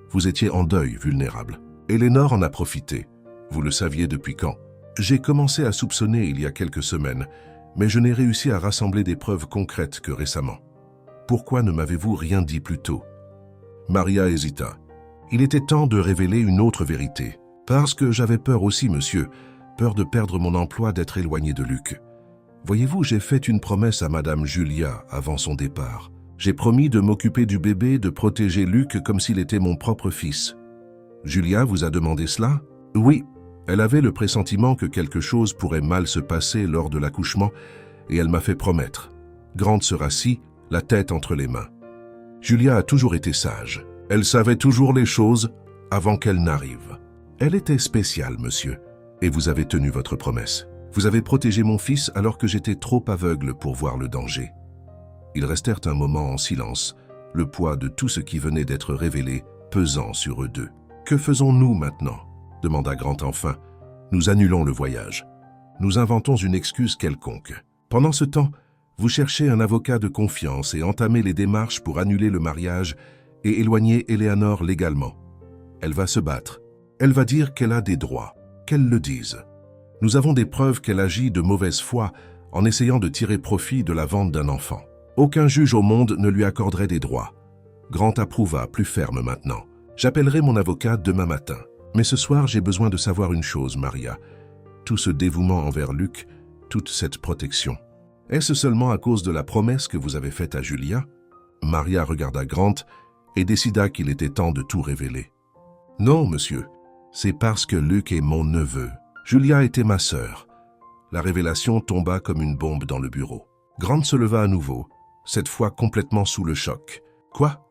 Vous étiez en deuil, vulnérable. Eleanor en a profité. Vous le saviez depuis quand? J'ai commencé à soupçonner il y a quelques semaines, mais je n'ai réussi à rassembler des preuves concrètes que récemment. Pourquoi ne m'avez-vous rien dit plus tôt? Maria hésita. Il était temps de révéler une autre vérité. Parce que j'avais peur aussi, monsieur. Peur de perdre mon emploi, d'être éloigné de Luc. Voyez-vous, j'ai fait une promesse à Madame Julia avant son départ. J'ai promis de m'occuper du bébé, de protéger Luc comme s'il était mon propre fils. Julia vous a demandé cela? Oui. Elle avait le pressentiment que quelque chose pourrait mal se passer lors de l'accouchement et elle m'a fait promettre. Grant se rassit, la tête entre les mains. Julia a toujours été sage. Elle savait toujours les choses avant qu'elles n'arrivent. Elle était spéciale, monsieur, et vous avez tenu votre promesse. Vous avez protégé mon fils alors que j'étais trop aveugle pour voir le danger. Ils restèrent un moment en silence, le poids de tout ce qui venait d'être révélé pesant sur eux deux. « Que faisons-nous maintenant » demanda Grant enfin. « Nous annulons le voyage. Nous inventons une excuse quelconque. Pendant ce temps, vous cherchez un avocat de confiance et entamez les démarches pour annuler le mariage et éloigner Eleanor légalement. Elle va se battre. Elle va dire qu'elle a des droits, qu'elle le dise. Nous avons des preuves qu'elle agit de mauvaise foi en essayant de tirer profit de la vente d'un enfant. Aucun juge au monde ne lui accorderait des droits. » Grant approuva, plus ferme maintenant. « J'appellerai mon avocat demain matin. Mais ce soir, j'ai besoin de savoir une chose, Maria. Tout ce dévouement envers Luc, toute cette protection. Est-ce seulement à cause de la promesse que vous avez faite à Julia ?» Maria regarda Grant et décida qu'il était temps de tout révéler. « Non, monsieur. C'est parce que Luc est mon neveu. Julia était ma sœur. » La révélation tomba comme une bombe dans le bureau. Grant se leva à nouveau, cette fois complètement sous le choc. « Quoi?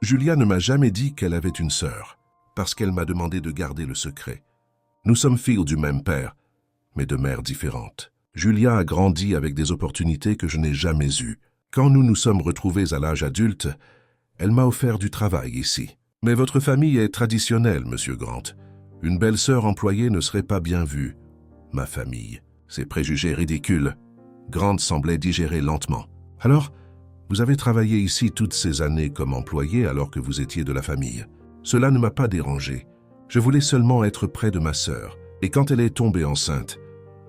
Julia ne m'a jamais dit qu'elle avait une sœur, parce qu'elle m'a demandé de garder le secret. Nous sommes filles du même père, mais de mères différentes. Julia a grandi avec des opportunités que je n'ai jamais eues. Quand nous nous sommes retrouvés à l'âge adulte, elle m'a offert du travail ici. Mais votre famille est traditionnelle, monsieur Grant. Une belle-sœur employée ne serait pas bien vue. Ma famille, ces préjugés ridicules. » Grant semblait digérer lentement. « Alors, vous avez travaillé ici toutes ces années comme employé alors que vous étiez de la famille. Cela ne m'a pas dérangé. Je voulais seulement être près de ma sœur. Et quand elle est tombée enceinte,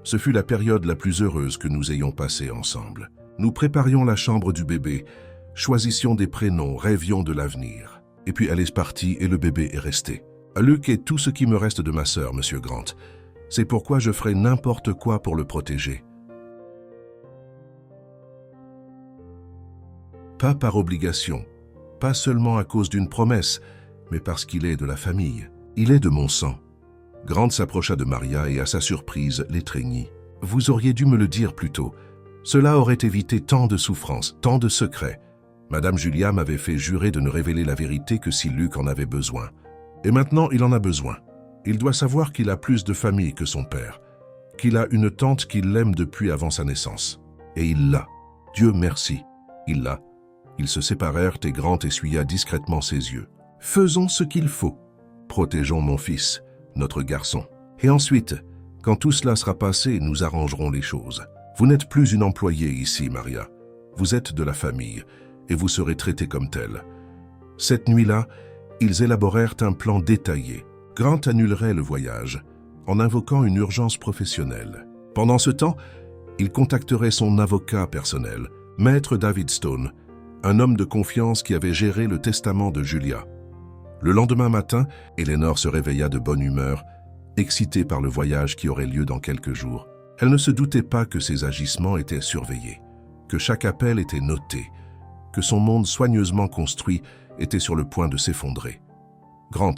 ce fut la période la plus heureuse que nous ayons passée ensemble. Nous préparions la chambre du bébé, choisissions des prénoms, rêvions de l'avenir. Et puis elle est partie et le bébé est resté. Luc est tout ce qui me reste de ma sœur, monsieur Grant. C'est pourquoi je ferai n'importe quoi pour le protéger. Pas par obligation, pas seulement à cause d'une promesse, mais parce qu'il est de la famille. Il est de mon sang. » Grant s'approcha de Maria et à sa surprise l'étreignit. « Vous auriez dû me le dire plus tôt. Cela aurait évité tant de souffrances, tant de secrets. Madame Julia m'avait fait jurer de ne révéler la vérité que si Luc en avait besoin. Et maintenant, il en a besoin. Il doit savoir qu'il a plus de famille que son père, qu'il a une tante qui l'aime depuis avant sa naissance. Et il l'a. Dieu merci, il l'a. » Ils se séparèrent et Grant essuya discrètement ses yeux. « Faisons ce qu'il faut. Protégeons mon fils, notre garçon. Et ensuite, quand tout cela sera passé, nous arrangerons les choses. Vous n'êtes plus une employée ici, Maria. Vous êtes de la famille, et vous serez traitée comme telle. » Cette nuit-là, ils élaborèrent un plan détaillé. Grant annulerait le voyage, en invoquant une urgence professionnelle. Pendant ce temps, il contacterait son avocat personnel, Maître David Stone, un homme de confiance qui avait géré le testament de Julia. Le lendemain matin, Eleanor se réveilla de bonne humeur, excitée par le voyage qui aurait lieu dans quelques jours. Elle ne se doutait pas que ses agissements étaient surveillés, que chaque appel était noté, que son monde soigneusement construit était sur le point de s'effondrer. « Grant,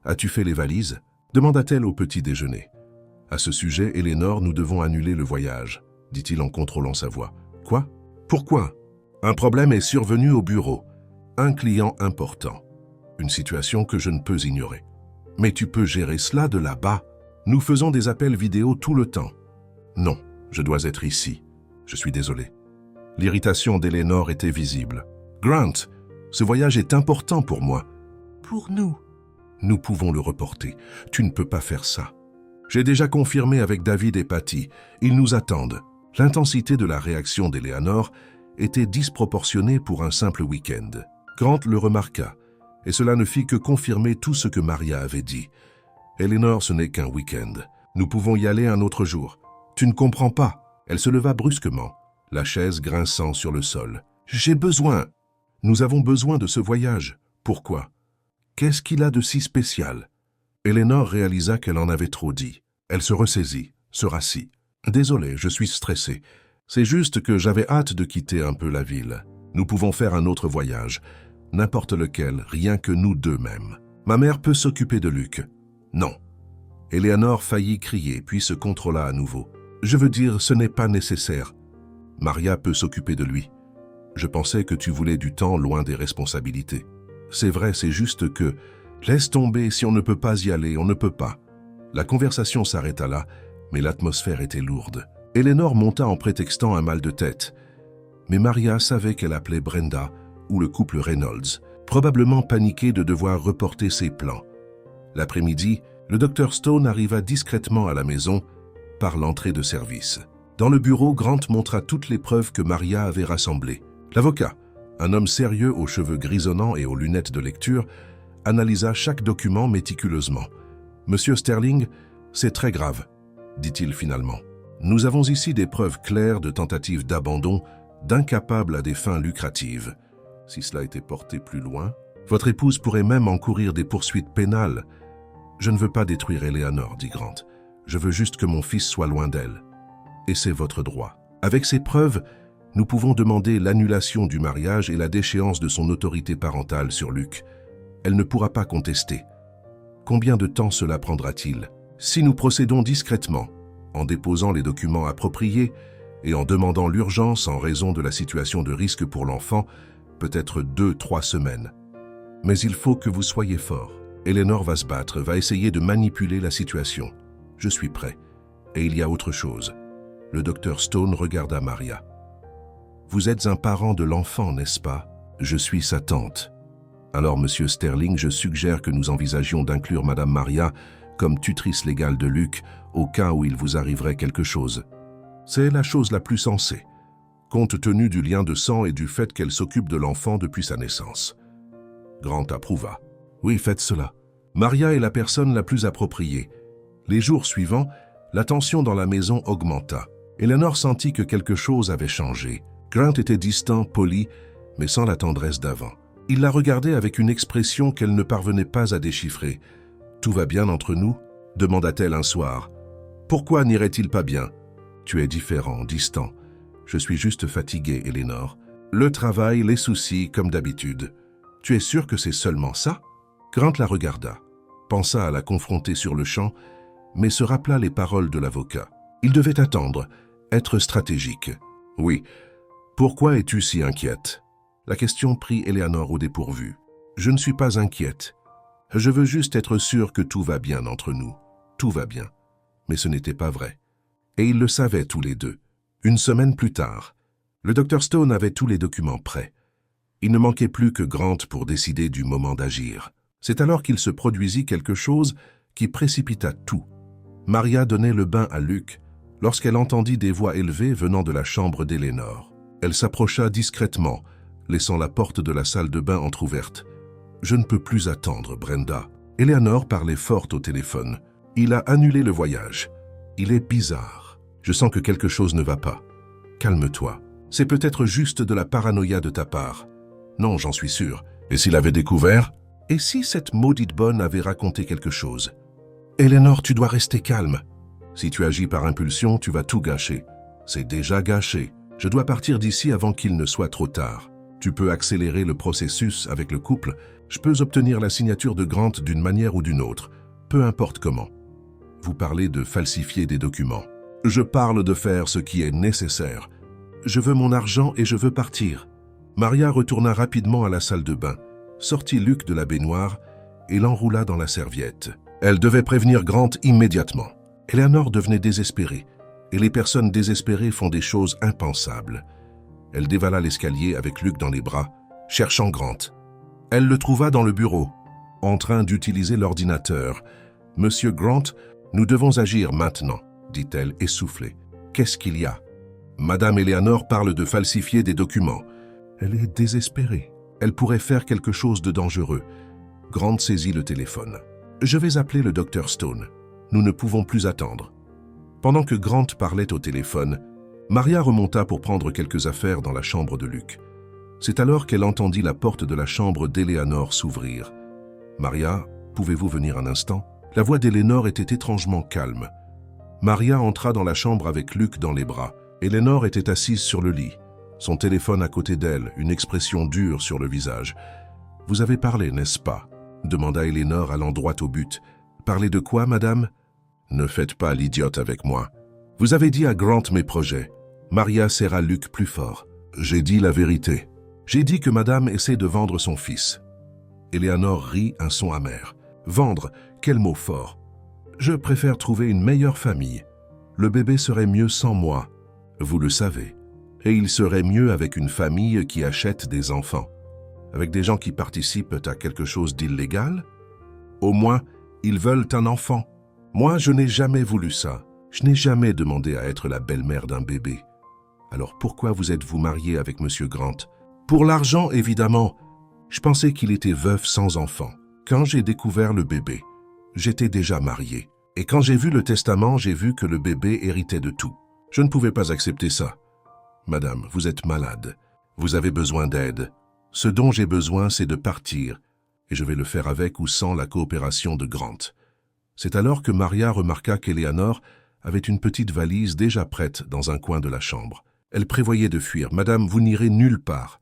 as-tu fait les valises ?» demanda-t-elle au petit déjeuner. « À ce sujet, Eleanor, nous devons annuler le voyage, » dit-il en contrôlant sa voix. « Quoi? Pourquoi ?» Un problème est survenu au bureau. Un client important. Une situation que je ne peux ignorer. Mais tu peux gérer cela de là-bas. Nous faisons des appels vidéo tout le temps. Non, je dois être ici. Je suis désolé. L'irritation d'Eleanor était visible. Grant, ce voyage est important pour moi. Pour nous. Nous pouvons le reporter. Tu ne peux pas faire ça. J'ai déjà confirmé avec David et Patty. Ils nous attendent. L'intensité de la réaction d'Eleanor était disproportionnée pour un simple week-end. Grant le remarqua, et cela ne fit que confirmer tout ce que Maria avait dit. Eleanor, ce n'est qu'un week-end. Nous pouvons y aller un autre jour. Tu ne comprends pas. Elle se leva brusquement, la chaise grinçant sur le sol. J'ai besoin. Nous avons besoin de ce voyage. Pourquoi? Qu'est-ce qu'il a de si spécial? Eleanor réalisa qu'elle en avait trop dit. Elle se ressaisit, se rassit. Désolé, je suis stressée. C'est juste que j'avais hâte de quitter un peu la ville. Nous pouvons faire un autre voyage. N'importe lequel, rien que nous deux mêmes. Ma mère peut s'occuper de Luc. Non. Eleanor faillit crier, puis se contrôla à nouveau. Je veux dire, ce n'est pas nécessaire. Maria peut s'occuper de lui. Je pensais que tu voulais du temps loin des responsabilités. C'est vrai, c'est juste que... Laisse tomber, si on ne peut pas y aller, on ne peut pas. La conversation s'arrêta là, mais l'atmosphère était lourde. Eleanor monta en prétextant un mal de tête. Mais Maria savait qu'elle appelait Brenda, ou le couple Reynolds, probablement paniqué de devoir reporter ses plans. L'après-midi, le Dr Stone arriva discrètement à la maison par l'entrée de service. Dans le bureau, Grant montra toutes les preuves que Maria avait rassemblées. L'avocat, un homme sérieux aux cheveux grisonnants et aux lunettes de lecture, analysa chaque document méticuleusement. « Monsieur Sterling, c'est très grave, dit-il finalement. Nous avons ici des preuves claires de tentatives d'abandon, d'incapables à des fins lucratives. Si cela était porté plus loin, votre épouse pourrait même encourir des poursuites pénales. Je ne veux pas détruire Eleanor, dit Grant. Je veux juste que mon fils soit loin d'elle. Et c'est votre droit. Avec ces preuves, nous pouvons demander l'annulation du mariage et la déchéance de son autorité parentale sur Luc. Elle ne pourra pas contester. Combien de temps cela prendra-t-il? Si nous procédons discrètement, en déposant les documents appropriés et en demandant l'urgence en raison de la situation de risque pour l'enfant, peut-être 2-3 semaines. Mais il faut que vous soyez fort. Eleanor va se battre, va essayer de manipuler la situation. Je suis prêt. Et il y a autre chose. Le docteur Stone regarda Maria. Vous êtes un parent de l'enfant, n'est-ce pas? Je suis sa tante. Alors, monsieur Sterling, je suggère que nous envisagions d'inclure madame Maria comme tutrice légale de Luc au cas où il vous arriverait quelque chose. C'est la chose la plus sensée, compte tenu du lien de sang et du fait qu'elle s'occupe de l'enfant depuis sa naissance. Grant approuva. Oui, faites cela. Maria est la personne la plus appropriée. Les jours suivants, la tension dans la maison augmenta. Eleanor sentit que quelque chose avait changé. Grant était distant, poli, mais sans la tendresse d'avant. Il la regardait avec une expression qu'elle ne parvenait pas à déchiffrer. « Tout va bien entre nous ?» demanda-t-elle un soir. « Pourquoi n'irait-il pas bien ?»« Tu es différent, distant. Je suis juste fatiguée, Eleanor. Le travail, les soucis, comme d'habitude. Tu es sûr que c'est seulement ça ?» Grant la regarda, pensa à la confronter sur le champ, mais se rappela les paroles de l'avocat. Il devait attendre, être stratégique. « Oui. Pourquoi es-tu si inquiète ?» La question prit Eleanor au dépourvu. « Je ne suis pas inquiète. Je veux juste être sûr que tout va bien entre nous. Tout va bien. » Mais ce n'était pas vrai. Et ils le savaient tous les deux. Une semaine plus tard, le Dr Stone avait tous les documents prêts. Il ne manquait plus que Grant pour décider du moment d'agir. C'est alors qu'il se produisit quelque chose qui précipita tout. Maria donnait le bain à Luc lorsqu'elle entendit des voix élevées venant de la chambre d'Eleanor. Elle s'approcha discrètement, laissant la porte de la salle de bain entr'ouverte. « Je ne peux plus attendre, Brenda. » Eleanor parlait fort au téléphone. « Il a annulé le voyage. Il est bizarre. Je sens que quelque chose ne va pas. Calme-toi. C'est peut-être juste de la paranoïa de ta part. Non, j'en suis sûr. Et s'il avait découvert? Et si cette maudite bonne avait raconté quelque chose? Eleanor, tu dois rester calme. Si tu agis par impulsion, tu vas tout gâcher. C'est déjà gâché. Je dois partir d'ici avant qu'il ne soit trop tard. Tu peux accélérer le processus avec le couple. Je peux obtenir la signature de Grant d'une manière ou d'une autre, peu importe comment. Vous parlez de falsifier des documents. Je parle de faire ce qui est nécessaire. Je veux mon argent et je veux partir. Maria retourna rapidement à la salle de bain, sortit Luc de la baignoire et l'enroula dans la serviette. Elle devait prévenir Grant immédiatement. Eleanor devenait désespérée, et les personnes désespérées font des choses impensables. Elle dévala l'escalier avec Luke dans les bras, cherchant Grant. Elle le trouva dans le bureau, en train d'utiliser l'ordinateur. « Monsieur Grant, nous devons agir maintenant, » dit-elle essoufflée. « Qu'est-ce qu'il y a ?» Madame Eleanor parle de falsifier des documents. Elle est désespérée. Elle pourrait faire quelque chose de dangereux. Grant saisit le téléphone. « Je vais appeler le docteur Stone. Nous ne pouvons plus attendre. » Pendant que Grant parlait au téléphone, Maria remonta pour prendre quelques affaires dans la chambre de Luke. C'est alors qu'elle entendit la porte de la chambre d'Eleanor s'ouvrir. « Maria, pouvez-vous venir un instant ?» La voix d'Eleanor était étrangement calme. Maria entra dans la chambre avec Luke dans les bras. Eleanor était assise sur le lit, son téléphone à côté d'elle, une expression dure sur le visage. « Vous avez parlé, n'est-ce pas ?» demanda Eleanor allant droit au but. « Parlez de quoi, madame ?»« Ne faites pas l'idiote avec moi. Vous avez dit à Grant mes projets. » Maria serra Luke plus fort. « J'ai dit la vérité. J'ai dit que madame essaie de vendre son fils. » Eleanor rit un son amer. « Vendre, quel mot fort. Je préfère trouver une meilleure famille. Le bébé serait mieux sans moi. Vous le savez. Et il serait mieux avec une famille qui achète des enfants. Avec des gens qui participent à quelque chose d'illégal? Au moins, ils veulent un enfant. Moi, je n'ai jamais voulu ça. Je n'ai jamais demandé à être la belle-mère d'un bébé. Alors pourquoi vous êtes-vous mariée avec Monsieur Grant? Pour l'argent, évidemment. Je pensais qu'il était veuf sans enfant. Quand j'ai découvert le bébé, j'étais déjà marié. Et quand j'ai vu le testament, j'ai vu que le bébé héritait de tout. Je ne pouvais pas accepter ça. Madame, vous êtes malade. Vous avez besoin d'aide. Ce dont j'ai besoin, c'est de partir. Et je vais le faire avec ou sans la coopération de Grant. C'est alors que Maria remarqua qu'Eleanor avait une petite valise déjà prête dans un coin de la chambre. Elle prévoyait de fuir. Madame, vous n'irez nulle part.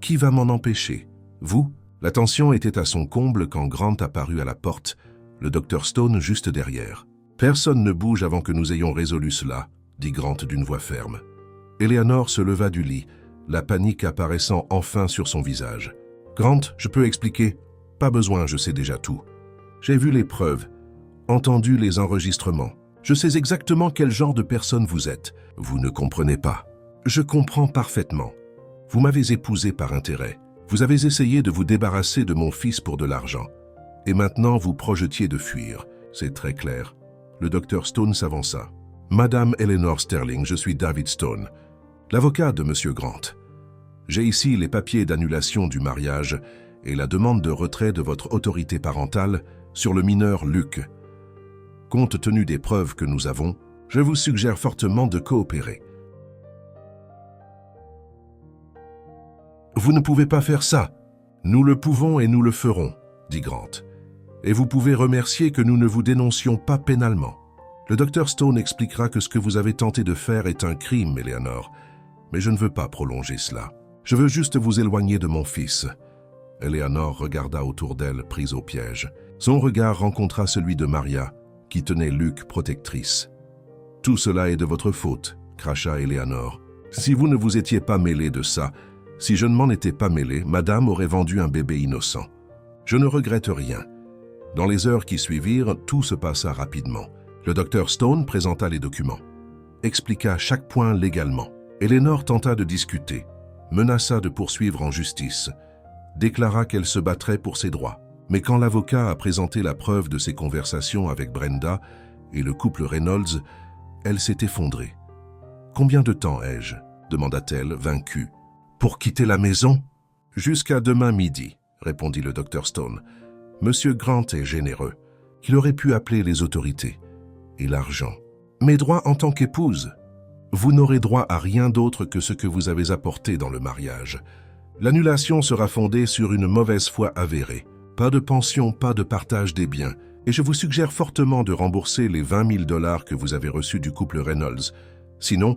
Qui va m'en empêcher? Vous? La tension était à son comble quand Grant apparut à la porte, le docteur Stone juste derrière. « Personne ne bouge avant que nous ayons résolu cela, » dit Grant d'une voix ferme. Eleanor se leva du lit, la panique apparaissant enfin sur son visage. « Grant, je peux expliquer? Pas besoin, je sais déjà tout. J'ai vu les preuves, entendu les enregistrements. Je sais exactement quel genre de personne vous êtes. Vous ne comprenez pas. Je comprends parfaitement. Vous m'avez épousé par intérêt. Vous avez essayé de vous débarrasser de mon fils pour de l'argent. Et maintenant, vous projetiez de fuir. C'est très clair. » Le docteur Stone s'avança. « Madame Eleanor Sterling, je suis David Stone, l'avocat de Monsieur Grant. J'ai ici les papiers d'annulation du mariage et la demande de retrait de votre autorité parentale sur le mineur Luke. Compte tenu des preuves que nous avons, je vous suggère fortement de coopérer. » « Vous ne pouvez pas faire ça. Nous le pouvons et nous le ferons, » dit Grant. « Et vous pouvez remercier que nous ne vous dénoncions pas pénalement. Le docteur Stone expliquera que ce que vous avez tenté de faire est un crime, Eleanor. Mais je ne veux pas prolonger cela. Je veux juste vous éloigner de mon fils. » Eleanor regarda autour d'elle, prise au piège. Son regard rencontra celui de Maria, qui tenait Luke protectrice. « Tout cela est de votre faute, » cracha Eleanor. « Si vous ne vous étiez pas mêlé de ça, si je ne m'en étais pas mêlé, madame aurait vendu un bébé innocent. Je ne regrette rien. » Dans les heures qui suivirent, tout se passa rapidement. Le docteur Stone présenta les documents, expliqua chaque point légalement. Eleanor tenta de discuter, menaça de poursuivre en justice, déclara qu'elle se battrait pour ses droits. Mais quand l'avocat a présenté la preuve de ses conversations avec Brenda et le couple Reynolds, elle s'est effondrée. « Combien de temps ai-je » demanda-t-elle, vaincue. « Pour quitter la maison ?»« Jusqu'à demain midi » répondit le docteur Stone. « Monsieur Grant est généreux. Il aurait pu appeler les autorités. Et l'argent. Mes droits en tant qu'épouse. Vous n'aurez droit à rien d'autre que ce que vous avez apporté dans le mariage. L'annulation sera fondée sur une mauvaise foi avérée. Pas de pension, pas de partage des biens. Et je vous suggère fortement de rembourser les 20 000 $ que vous avez reçus du couple Reynolds. Sinon,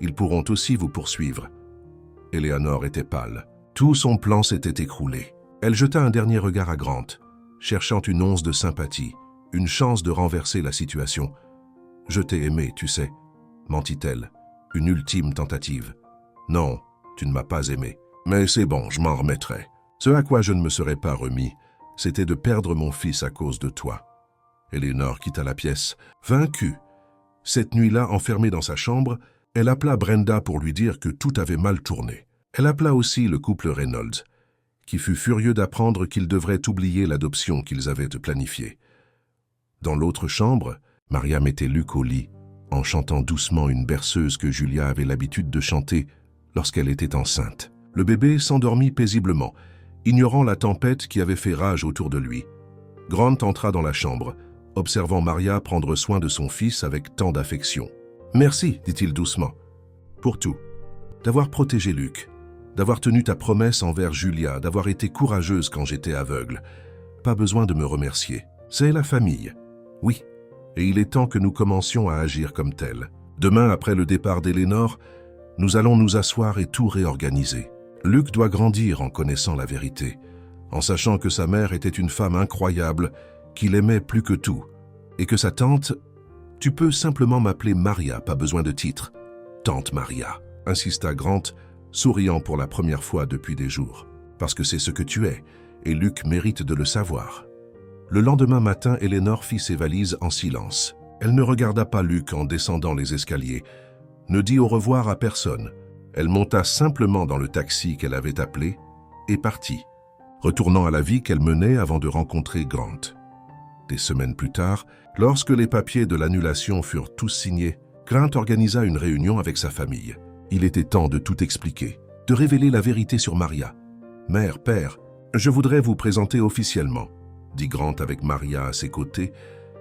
ils pourront aussi vous poursuivre. » Eleanor était pâle. Tout son plan s'était écroulé. Elle jeta un dernier regard à Grant, cherchant une once de sympathie, une chance de renverser la situation. « Je t'ai aimé, tu sais, » mentit-elle. Une ultime tentative. « Non, tu ne m'as pas aimé. Mais c'est bon, je m'en remettrai. Ce à quoi je ne me serais pas remis, c'était de perdre mon fils à cause de toi. Eleanor quitta la pièce, vaincue. Cette nuit-là, enfermée dans sa chambre, elle appela Brenda pour lui dire que tout avait mal tourné. Elle appela aussi le couple Reynolds, qui fut furieux d'apprendre qu'ils devraient oublier l'adoption qu'ils avaient planifiée. Dans l'autre chambre, Maria mettait Luc au lit, en chantant doucement une berceuse que Julia avait l'habitude de chanter lorsqu'elle était enceinte. Le bébé s'endormit paisiblement, ignorant la tempête qui avait fait rage autour de lui. Grant entra dans la chambre, observant Maria prendre soin de son fils avec tant d'affection. « Merci, dit-il doucement, pour tout. D'avoir protégé Luc, d'avoir tenu ta promesse envers Julia, d'avoir été courageuse quand j'étais aveugle. Pas besoin de me remercier. C'est la famille. Oui, et il est temps que nous commencions à agir comme tel. Demain, après le départ d'Eleanor, nous allons nous asseoir et tout réorganiser. Luc doit grandir en connaissant la vérité, en sachant que sa mère était une femme incroyable, qu'il aimait plus que tout, et que sa tante... Tu peux simplement m'appeler Maria, pas besoin de titre. Tante Maria, insista Grant, souriant pour la première fois depuis des jours. Parce que c'est ce que tu es, et Luc mérite de le savoir. Le lendemain matin, Eleanor fit ses valises en silence. Elle ne regarda pas Luc en descendant les escaliers, ne dit au revoir à personne. Elle monta simplement dans le taxi qu'elle avait appelé et partit, retournant à la vie qu'elle menait avant de rencontrer Grant. Des semaines plus tard, lorsque les papiers de l'annulation furent tous signés, Grant organisa une réunion avec sa famille. Il était temps de tout expliquer, de révéler la vérité sur Maria. « Mère, père, je voudrais vous présenter officiellement, » dit Grant avec Maria à ses côtés,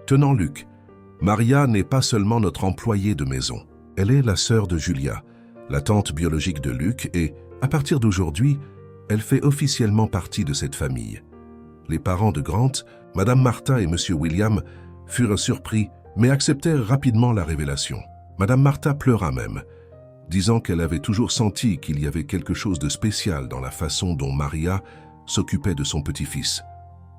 tenant Luc. « Maria n'est pas seulement notre employée de maison. Elle est la sœur de Julia, la tante biologique de Luc, et, à partir d'aujourd'hui, elle fait officiellement partie de cette famille. » Les parents de Grant, Madame Martha et Monsieur William, furent surpris, mais acceptèrent rapidement la révélation. Madame Martha pleura même, disant qu'elle avait toujours senti qu'il y avait quelque chose de spécial dans la façon dont Maria s'occupait de son petit-fils.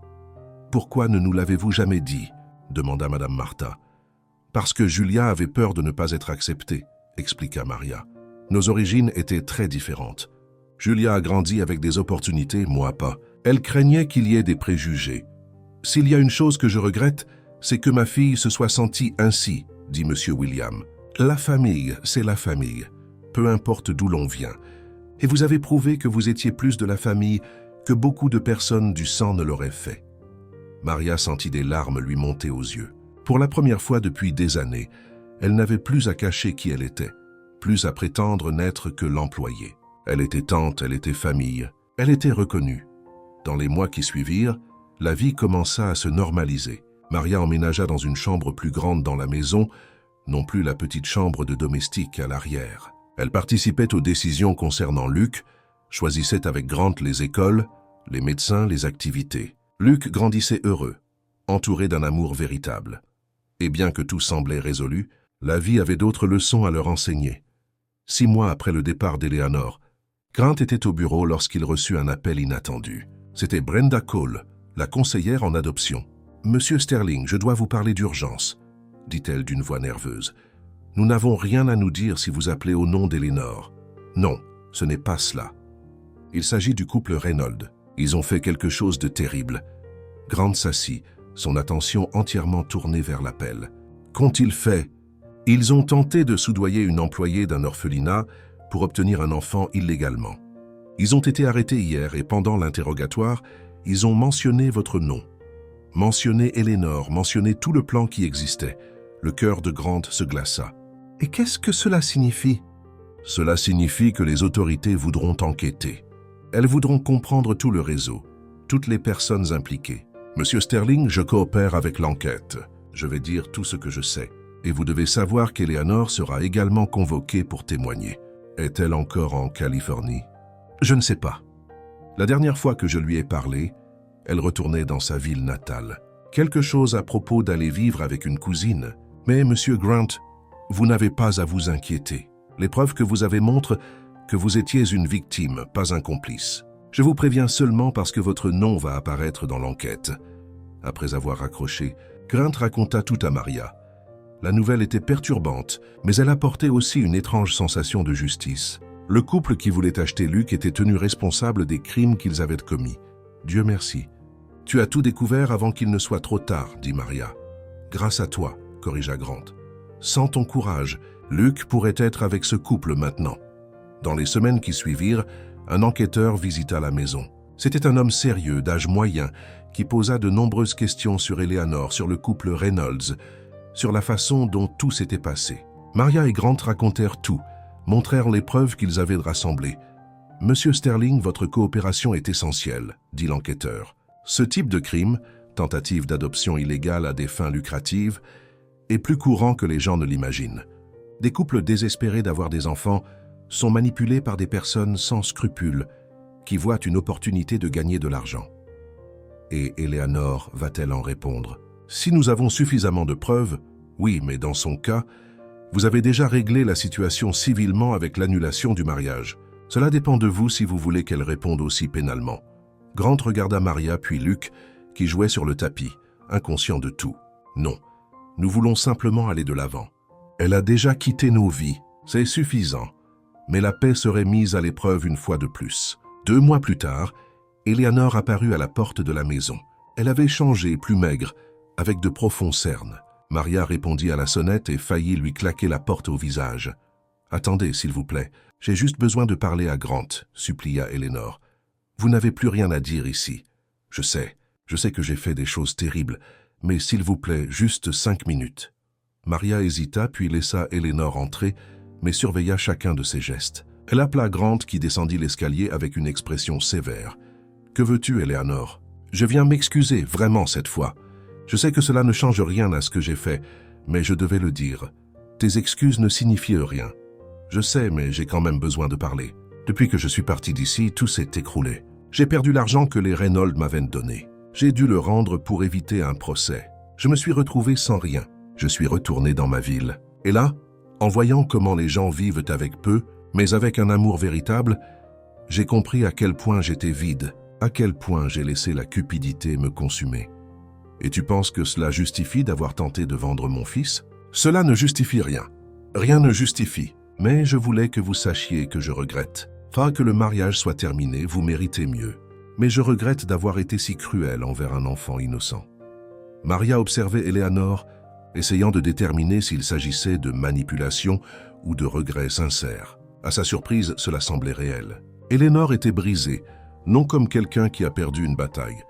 « Pourquoi ne nous l'avez-vous jamais dit ?» demanda Madame Martha. « Parce que Julia avait peur de ne pas être acceptée, » expliqua Maria. « Nos origines étaient très différentes. Julia a grandi avec des opportunités, moi pas. Elle craignait qu'il y ait des préjugés. S'il y a une chose que je regrette, c'est que ma fille se soit sentie ainsi, dit Monsieur William. La famille, c'est la famille, peu importe d'où l'on vient. Et vous avez prouvé que vous étiez plus de la famille que beaucoup de personnes du sang ne l'auraient fait. » Maria sentit des larmes lui monter aux yeux. Pour la première fois depuis des années, elle n'avait plus à cacher qui elle était, plus à prétendre n'être que l'employée. Elle était tante, elle était famille, elle était reconnue. Dans les mois qui suivirent, la vie commença à se normaliser. Maria emménagea dans une chambre plus grande dans la maison, non plus la petite chambre de domestique à l'arrière. Elle participait aux décisions concernant Luc, choisissait avec Grant les écoles, les médecins, les activités. Luc grandissait heureux, entouré d'un amour véritable. Et bien que tout semblait résolu, la vie avait d'autres leçons à leur enseigner. 6 mois après le départ d'Eleanor, Grant était au bureau lorsqu'il reçut un appel inattendu. C'était Brenda Cole, la conseillère en adoption. « Monsieur Sterling, je dois vous parler d'urgence, » dit-elle d'une voix nerveuse. « Nous n'avons rien à nous dire si vous appelez au nom d'Eleanor. Non, ce n'est pas cela. Il s'agit du couple Reynolds. Ils ont fait quelque chose de terrible. » Grant s'assit, son attention entièrement tournée vers l'appel. « Qu'ont-ils fait? » « Ils ont tenté de soudoyer une employée d'un orphelinat pour obtenir un enfant illégalement. Ils ont été arrêtés hier et pendant l'interrogatoire, ils ont mentionné votre nom. Mentionné Eleanor, mentionné tout le plan qui existait. Le cœur de Grant se glaça. « Et qu'est-ce que cela signifie ?» « Cela signifie que les autorités voudront enquêter. Elles voudront comprendre tout le réseau, toutes les personnes impliquées. Monsieur Sterling, je coopère avec l'enquête. Je vais dire tout ce que je sais. Et vous devez savoir qu'Eleanor sera également convoquée pour témoigner. Est-elle encore en Californie? Je ne sais pas. La dernière fois que je lui ai parlé, elle retournait dans sa ville natale. Quelque chose à propos d'aller vivre avec une cousine. Mais, Monsieur Grant, vous n'avez pas à vous inquiéter. Les preuves que vous avez montrent que vous étiez une victime, pas un complice. Je vous préviens seulement parce que votre nom va apparaître dans l'enquête. Après avoir raccroché, Grant raconta tout à Maria. La nouvelle était perturbante, mais elle apportait aussi une étrange sensation de justice. Le couple qui voulait acheter Luc était tenu responsable des crimes qu'ils avaient commis. Dieu merci. « Tu as tout découvert avant qu'il ne soit trop tard, » dit Maria. Grâce à toi, corrigea Grant. Sans ton courage, Luke pourrait être avec ce couple maintenant. Dans les semaines qui suivirent, un enquêteur visita la maison. C'était un homme sérieux, d'âge moyen, qui posa de nombreuses questions sur Eleanor, sur le couple Reynolds, sur la façon dont tout s'était passé. Maria et Grant racontèrent tout, montrèrent les preuves qu'ils avaient rassemblées. « Monsieur Sterling, votre coopération est essentielle », dit l'enquêteur. Ce type de crime, tentative d'adoption illégale à des fins lucratives, est plus courant que les gens ne l'imaginent. Des couples désespérés d'avoir des enfants sont manipulés par des personnes sans scrupules qui voient une opportunité de gagner de l'argent. Et Eleanor va-t-elle en répondre? Si nous avons suffisamment de preuves, oui, mais dans son cas, vous avez déjà réglé la situation civilement avec l'annulation du mariage. Cela dépend de vous si vous voulez qu'elle réponde aussi pénalement. Grant regarda Maria puis Luke, qui jouait sur le tapis, inconscient de tout. Non, nous voulons simplement aller de l'avant. Elle a déjà quitté nos vies, c'est suffisant. Mais la paix serait mise à l'épreuve une fois de plus. 2 mois plus tard, Eleanor apparut à la porte de la maison. Elle avait changé, plus maigre, avec de profonds cernes. Maria répondit à la sonnette et faillit lui claquer la porte au visage. « Attendez, s'il vous plaît, j'ai juste besoin de parler à Grant », supplia Eleanor. « Vous n'avez plus rien à dire ici. Je sais que j'ai fait des choses terribles, mais s'il vous plaît, juste 5 minutes. » Maria hésita puis laissa Eleanor entrer, mais surveilla chacun de ses gestes. Elle appela Grant qui descendit l'escalier avec une expression sévère. « Que veux-tu, Eleanor ? Je viens m'excuser, vraiment cette fois. Je sais que cela ne change rien à ce que j'ai fait, mais je devais le dire. Tes excuses ne signifient rien. Je sais, mais j'ai quand même besoin de parler. Depuis que je suis parti d'ici, tout s'est écroulé. J'ai perdu l'argent que les Reynolds m'avaient donné. J'ai dû le rendre pour éviter un procès. Je me suis retrouvé sans rien. Je suis retourné dans ma ville. Et là, en voyant comment les gens vivent avec peu, mais avec un amour véritable, j'ai compris à quel point j'étais vide, à quel point j'ai laissé la cupidité me consumer. Et tu penses que cela justifie d'avoir tenté de vendre mon fils? Cela ne justifie rien. Rien ne justifie. Mais je voulais que vous sachiez que je regrette. Pas que le mariage soit terminé, vous méritez mieux. Mais je regrette d'avoir été si cruel envers un enfant innocent. Maria observait Eleanor, essayant de déterminer s'il s'agissait de manipulation ou de regrets sincères. À sa surprise, cela semblait réel. Eleanor était brisée, non comme quelqu'un qui a perdu une bataille,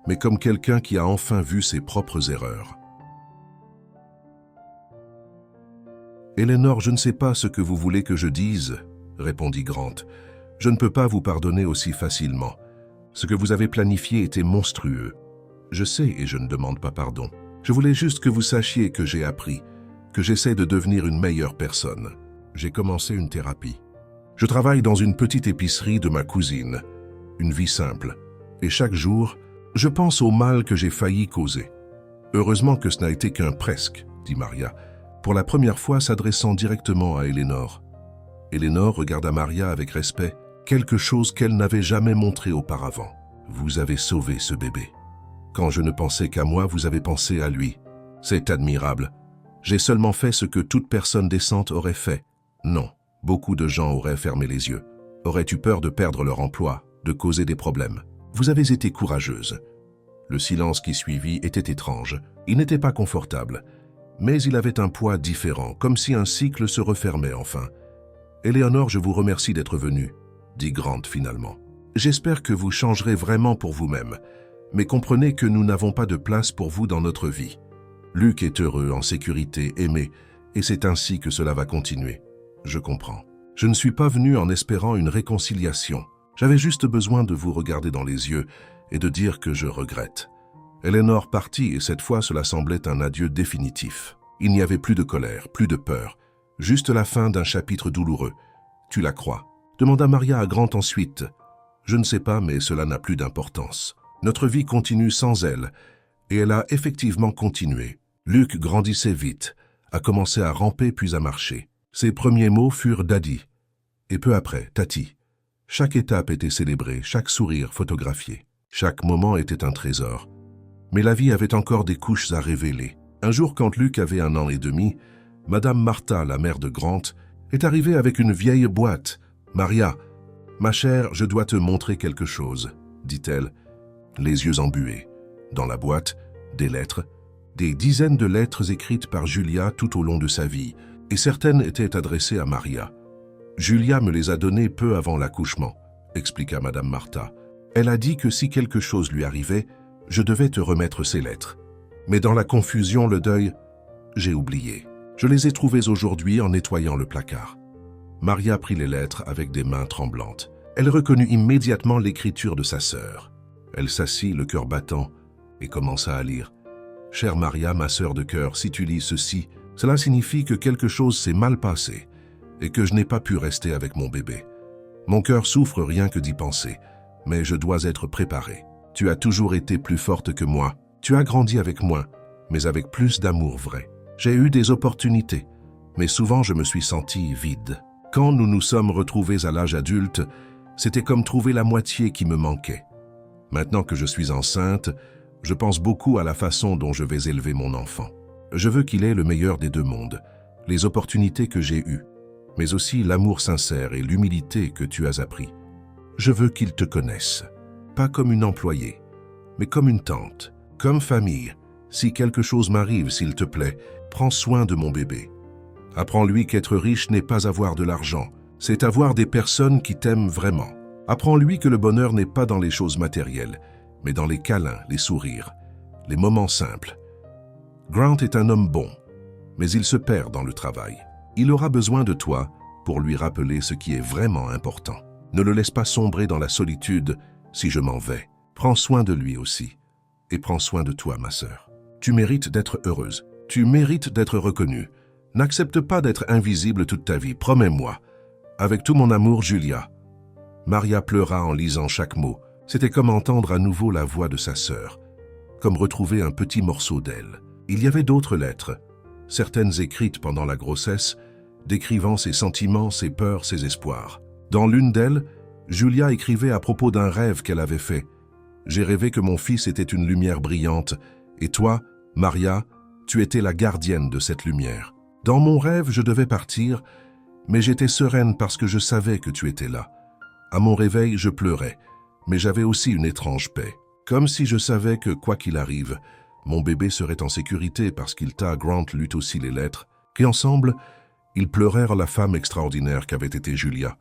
mais comme quelqu'un qui a enfin vu ses propres erreurs. « Eleanor, je ne sais pas ce que vous voulez que je dise, » répondit Grant. « Je ne peux pas vous pardonner aussi facilement. Ce que vous avez planifié était monstrueux. Je sais et je ne demande pas pardon. Je voulais juste que vous sachiez que j'ai appris, que j'essaie de devenir une meilleure personne. J'ai commencé une thérapie. Je travaille dans une petite épicerie de ma cousine, une vie simple. Et chaque jour, je pense au mal que j'ai failli causer. Heureusement que ce n'a été qu'un presque, dit Maria, pour la première fois s'adressant directement à Eleanor. Eleanor regarda Maria avec respect, quelque chose qu'elle n'avait jamais montré auparavant. Vous avez sauvé ce bébé. Quand je ne pensais qu'à moi, vous avez pensé à lui. C'est admirable. J'ai seulement fait ce que toute personne décente aurait fait. Non, beaucoup de gens auraient fermé les yeux, auraient eu peur de perdre leur emploi, de causer des problèmes. Vous avez été courageuse. Le silence qui suivit était étrange. Il n'était pas confortable, mais il avait un poids différent, comme si un cycle se refermait enfin. « Eleanor, je vous remercie d'être venue, » dit Grant finalement. « J'espère que vous changerez vraiment pour vous-même, mais comprenez que nous n'avons pas de place pour vous dans notre vie. Luke est heureux, en sécurité, aimé, et c'est ainsi que cela va continuer. Je comprends. Je ne suis pas venu en espérant une réconciliation. J'avais juste besoin de vous regarder dans les yeux et de dire que je regrette. » Eleanor partit et cette fois cela semblait un adieu définitif. Il n'y avait plus de colère, plus de peur, juste la fin d'un chapitre douloureux. « Tu la crois ?» demanda Maria à Grant ensuite. « Je ne sais pas, mais cela n'a plus d'importance. Notre vie continue sans elle, et elle a effectivement continué. Luke grandissait vite, a commencé à ramper puis à marcher. Ses premiers mots furent « Daddy » et peu après « Tati ». Chaque étape était célébrée, chaque sourire photographié. Chaque moment était un trésor. Mais la vie avait encore des couches à révéler. Un jour, quand Luke avait 1 an et demi, Madame Martha, la mère de Grant, est arrivée avec une vieille boîte. « Maria, ma chère, je dois te montrer quelque chose, » dit-elle, les yeux embués. Dans la boîte, des lettres, des dizaines de lettres écrites par Julia tout au long de sa vie, et certaines étaient adressées à Maria. Julia me les a données peu avant l'accouchement, expliqua Madame Martha. Elle a dit que si quelque chose lui arrivait, je devais te remettre ces lettres. Mais dans la confusion, le deuil, j'ai oublié. Je les ai trouvées aujourd'hui en nettoyant le placard. Maria prit les lettres avec des mains tremblantes. Elle reconnut immédiatement l'écriture de sa sœur. Elle s'assit, le cœur battant, et commença à lire. « Chère Maria, ma sœur de cœur, si tu lis ceci, cela signifie que quelque chose s'est mal passé et que je n'ai pas pu rester avec mon bébé. Mon cœur souffre rien que d'y penser, mais je dois être préparé. Tu as toujours été plus forte que moi. Tu as grandi avec moi, mais avec plus d'amour vrai. J'ai eu des opportunités, mais souvent je me suis senti vide. Quand nous nous sommes retrouvés à l'âge adulte, c'était comme trouver la moitié qui me manquait. Maintenant que je suis enceinte, je pense beaucoup à la façon dont je vais élever mon enfant. Je veux qu'il ait le meilleur des deux mondes, les opportunités que j'ai eues, mais aussi l'amour sincère et l'humilité que tu as appris. Je veux qu'il te connaisse, pas comme une employée, mais comme une tante, comme famille. Si quelque chose m'arrive, s'il te plaît, prends soin de mon bébé. Apprends-lui qu'être riche n'est pas avoir de l'argent, c'est avoir des personnes qui t'aiment vraiment. Apprends-lui que le bonheur n'est pas dans les choses matérielles, mais dans les câlins, les sourires, les moments simples. Grant est un homme bon, mais il se perd dans le travail. Il aura besoin de toi pour lui rappeler ce qui est vraiment important. Ne le laisse pas sombrer dans la solitude si je m'en vais. Prends soin de lui aussi, et prends soin de toi, ma sœur. Tu mérites d'être heureuse, tu mérites d'être reconnue. N'accepte pas d'être invisible toute ta vie, promets-moi. Avec tout mon amour, Julia. Maria pleura en lisant chaque mot. C'était comme entendre à nouveau la voix de sa sœur, comme retrouver un petit morceau d'elle. Il y avait d'autres lettres, certaines écrites pendant la grossesse, décrivant ses sentiments, ses peurs, ses espoirs. Dans l'une d'elles, Julia écrivait à propos d'un rêve qu'elle avait fait. « J'ai rêvé que mon fils était une lumière brillante, et toi, Maria, tu étais la gardienne de cette lumière. Dans mon rêve, je devais partir, mais j'étais sereine parce que je savais que tu étais là. À mon réveil, je pleurais, mais j'avais aussi une étrange paix, comme si je savais que, quoi qu'il arrive, mon bébé serait en sécurité parce qu'il Grant lut aussi les lettres, qu'ensemble, ils pleurèrent la femme extraordinaire qu'avait été Julia.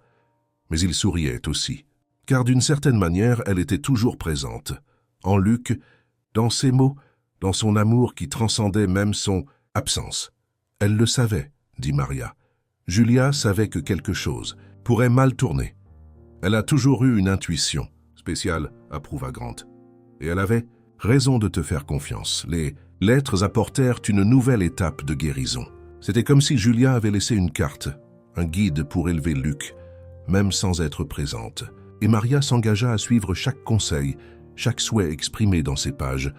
Mais ils souriaient aussi, car d'une certaine manière, elle était toujours présente. En Luc, dans ses mots, dans son amour qui transcendait même son absence. Elle le savait, dit Maria. Julia savait que quelque chose pourrait mal tourner. Elle a toujours eu une intuition spéciale, approuva Grant. Et elle avait raison de te faire confiance. Les lettres apportèrent une nouvelle étape de guérison. C'était comme si Julia avait laissé une carte, un guide pour élever Luc, même sans être présente. Et Maria s'engagea à suivre chaque conseil, chaque souhait exprimé dans ces pages.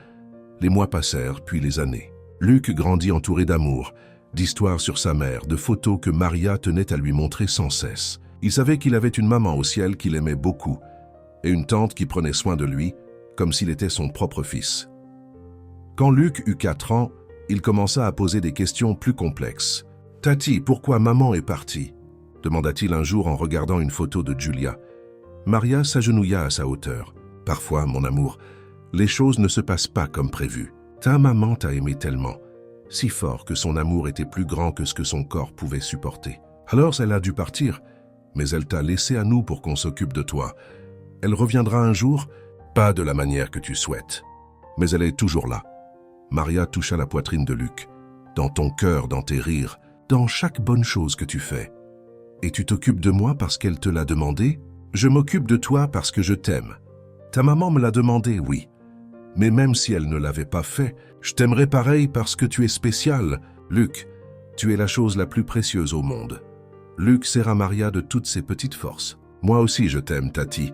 Les mois passèrent, puis les années. Luc grandit entouré d'amour, d'histoires sur sa mère, de photos que Maria tenait à lui montrer sans cesse. Il savait qu'il avait une maman au ciel qu'il aimait beaucoup, et une tante qui prenait soin de lui, comme s'il était son propre fils. Quand Luc eut 4 ans, il commença à poser des questions plus complexes. « Tati, pourquoi maman est partie ?» demanda-t-il un jour en regardant une photo de Julia. Maria s'agenouilla à sa hauteur. « Parfois, mon amour, les choses ne se passent pas comme prévu. Ta maman t'a aimé tellement, si fort que son amour était plus grand que ce que son corps pouvait supporter. Alors elle a dû partir, mais elle t'a laissé à nous pour qu'on s'occupe de toi. Elle reviendra un jour, pas de la manière que tu souhaites, mais elle est toujours là. » Maria toucha la poitrine de Luc. « Dans ton cœur, dans tes rires, dans chaque bonne chose que tu fais. Et tu t'occupes de moi parce qu'elle te l'a demandé? Je m'occupe de toi parce que je t'aime. Ta maman me l'a demandé, oui. Mais même si elle ne l'avait pas fait, je t'aimerais pareil parce que tu es spécial. Luc, tu es la chose la plus précieuse au monde. » Luc serra Maria de toutes ses petites forces. « Moi aussi je t'aime, Tati. »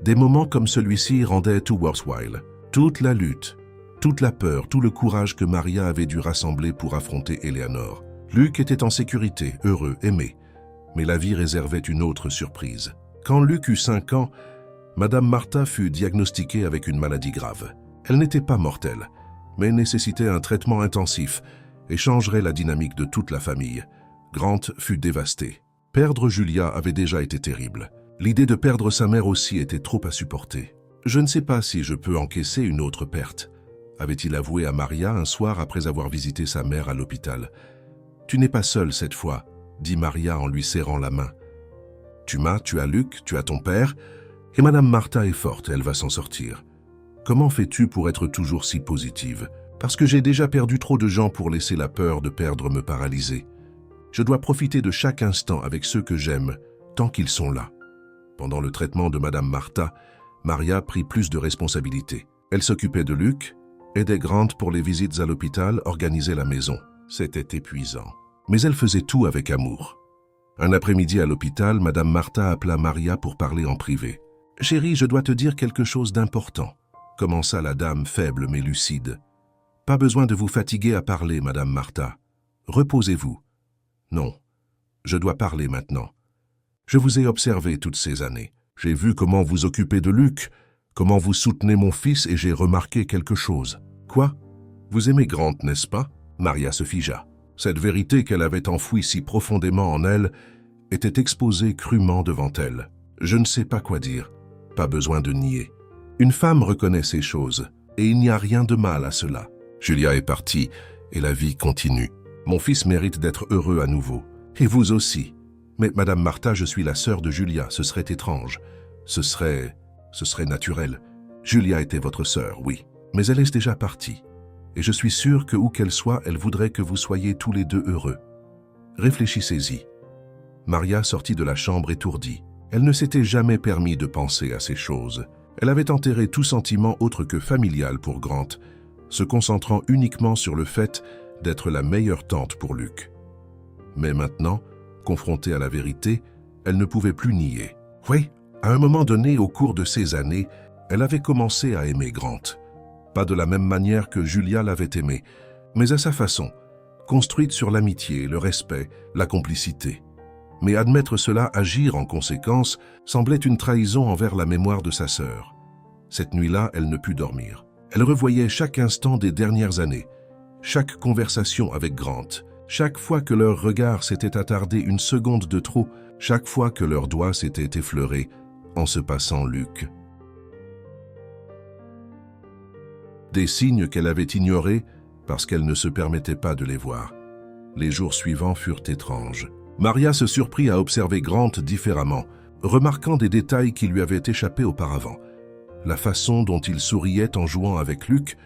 Des moments comme celui-ci rendaient tout worthwhile. Toute la lutte, toute la peur, tout le courage que Maria avait dû rassembler pour affronter Eleanor. Luc était en sécurité, heureux, aimé. Mais la vie réservait une autre surprise. Quand Luc eut 5 ans, Madame Martha fut diagnostiquée avec une maladie grave. Elle n'était pas mortelle, mais nécessitait un traitement intensif et changerait la dynamique de toute la famille. Grant fut dévasté. Perdre Julia avait déjà été terrible. L'idée de perdre sa mère aussi était trop à supporter. « Je ne sais pas si je peux encaisser une autre perte. » avait-il avoué à Maria un soir après avoir visité sa mère à l'hôpital. « Tu n'es pas seule cette fois, » dit Maria en lui serrant la main. « Tu as Luc, tu as ton père, et Madame Martha est forte, elle va s'en sortir. Comment fais-tu pour être toujours si positive ? Parce que j'ai déjà perdu trop de gens pour laisser la peur de perdre me paralyser. Je dois profiter de chaque instant avec ceux que j'aime, tant qu'ils sont là. » Pendant le traitement de Madame Martha, Maria prit plus de responsabilités. Elle s'occupait de Luc, aidait Grant pour les visites à l'hôpital, organisait la maison. C'était épuisant. Mais elle faisait tout avec amour. Un après-midi à l'hôpital, Madame Martha appela Maria pour parler en privé. « Chérie, je dois te dire quelque chose d'important, » commença la dame faible mais lucide. « Pas besoin de vous fatiguer à parler, Madame Martha. Reposez-vous. » « Non, je dois parler maintenant. Je vous ai observé toutes ces années. J'ai vu comment vous occupez de Luc, comment vous soutenez mon fils et j'ai remarqué quelque chose. »« Quoi ? Vous aimez Grant, n'est-ce pas ?» Maria se figea. Cette vérité qu'elle avait enfouie si profondément en elle était exposée crûment devant elle. Je ne sais pas quoi dire. Pas besoin de nier. Une femme reconnaît ces choses, et il n'y a rien de mal à cela. Julia est partie, et la vie continue. Mon fils mérite d'être heureux à nouveau. Et vous aussi. Mais Madame Martha, je suis la sœur de Julia, ce serait étrange. Ce serait naturel. Julia était votre sœur, oui. Mais elle est déjà partie. Et je suis sûr que où qu'elle soit, elle voudrait que vous soyez tous les deux heureux. Réfléchissez-y. Maria sortit de la chambre étourdie. Elle ne s'était jamais permis de penser à ces choses. Elle avait enterré tout sentiment autre que familial pour Grant, se concentrant uniquement sur le fait d'être la meilleure tante pour Luc. Mais maintenant, confrontée à la vérité, elle ne pouvait plus nier. Oui, à un moment donné, au cours de ces années, elle avait commencé à aimer Grant. Pas de la même manière que Julia l'avait aimé, mais à sa façon, construite sur l'amitié, le respect, la complicité. Mais admettre cela, agir en conséquence, semblait une trahison envers la mémoire de sa sœur. Cette nuit-là, elle ne put dormir. Elle revoyait chaque instant des dernières années, chaque conversation avec Grant, chaque fois que leur regard s'était attardé une seconde de trop, chaque fois que leurs doigts s'étaient effleurés en se passant Luc. Des signes qu'elle avait ignorés parce qu'elle ne se permettait pas de les voir. Les jours suivants furent étranges. Maria se surprit à observer Grant différemment, remarquant des détails qui lui avaient échappé auparavant. La façon dont il souriait en jouant avec Luc,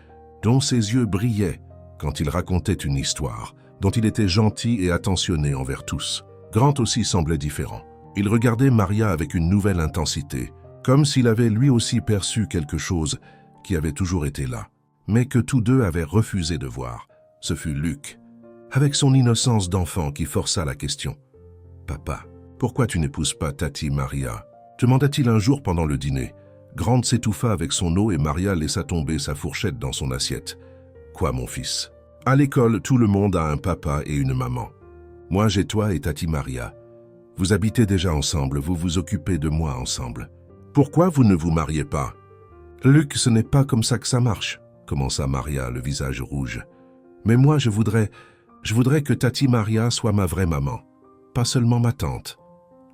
dont ses yeux brillaient quand il racontait une histoire, dont il était gentil et attentionné envers tous. Grant aussi semblait différent. Il regardait Maria avec une nouvelle intensité, comme s'il avait lui aussi perçu quelque chose qui avait toujours été là, mais que tous deux avaient refusé de voir. Ce fut Luc, avec son innocence d'enfant qui força la question. « Papa, pourquoi tu n'épouses pas Tati Maria ?» demanda-t-il un jour pendant le dîner. Grant s'étouffa avec son eau et Maria laissa tomber sa fourchette dans son assiette. « Quoi, mon fils ? À l'école, tout le monde a un papa et une maman. Moi, j'ai toi et Tati Maria. Vous habitez déjà ensemble, vous vous occupez de moi ensemble. Pourquoi vous ne vous mariez pas ?»« Luc, ce n'est pas comme ça que ça marche, » commença Maria, le visage rouge. « Mais moi, je voudrais que Tati Maria soit ma vraie maman, pas seulement ma tante. »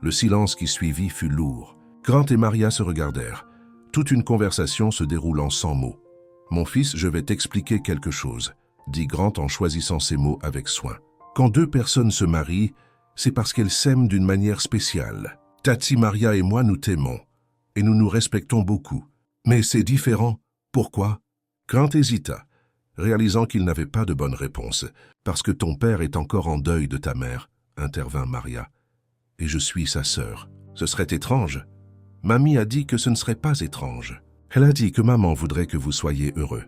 Le silence qui suivit fut lourd. Grant et Maria se regardèrent. Toute une conversation se déroulant sans mots. « Mon fils, je vais t'expliquer quelque chose, » dit Grant en choisissant ses mots avec soin. « Quand deux personnes se marient, c'est parce qu'elles s'aiment d'une manière spéciale. Tati Maria et moi, nous t'aimons, et nous nous respectons beaucoup. Mais c'est différent. Pourquoi ?» Grant hésita, réalisant qu'il n'avait pas de bonne réponse. « Parce que ton père est encore en deuil de ta mère, » intervint Maria. « Et je suis sa sœur. Ce serait étrange. Mamie a dit que ce ne serait pas étrange. Elle a dit que maman voudrait que vous soyez heureux. »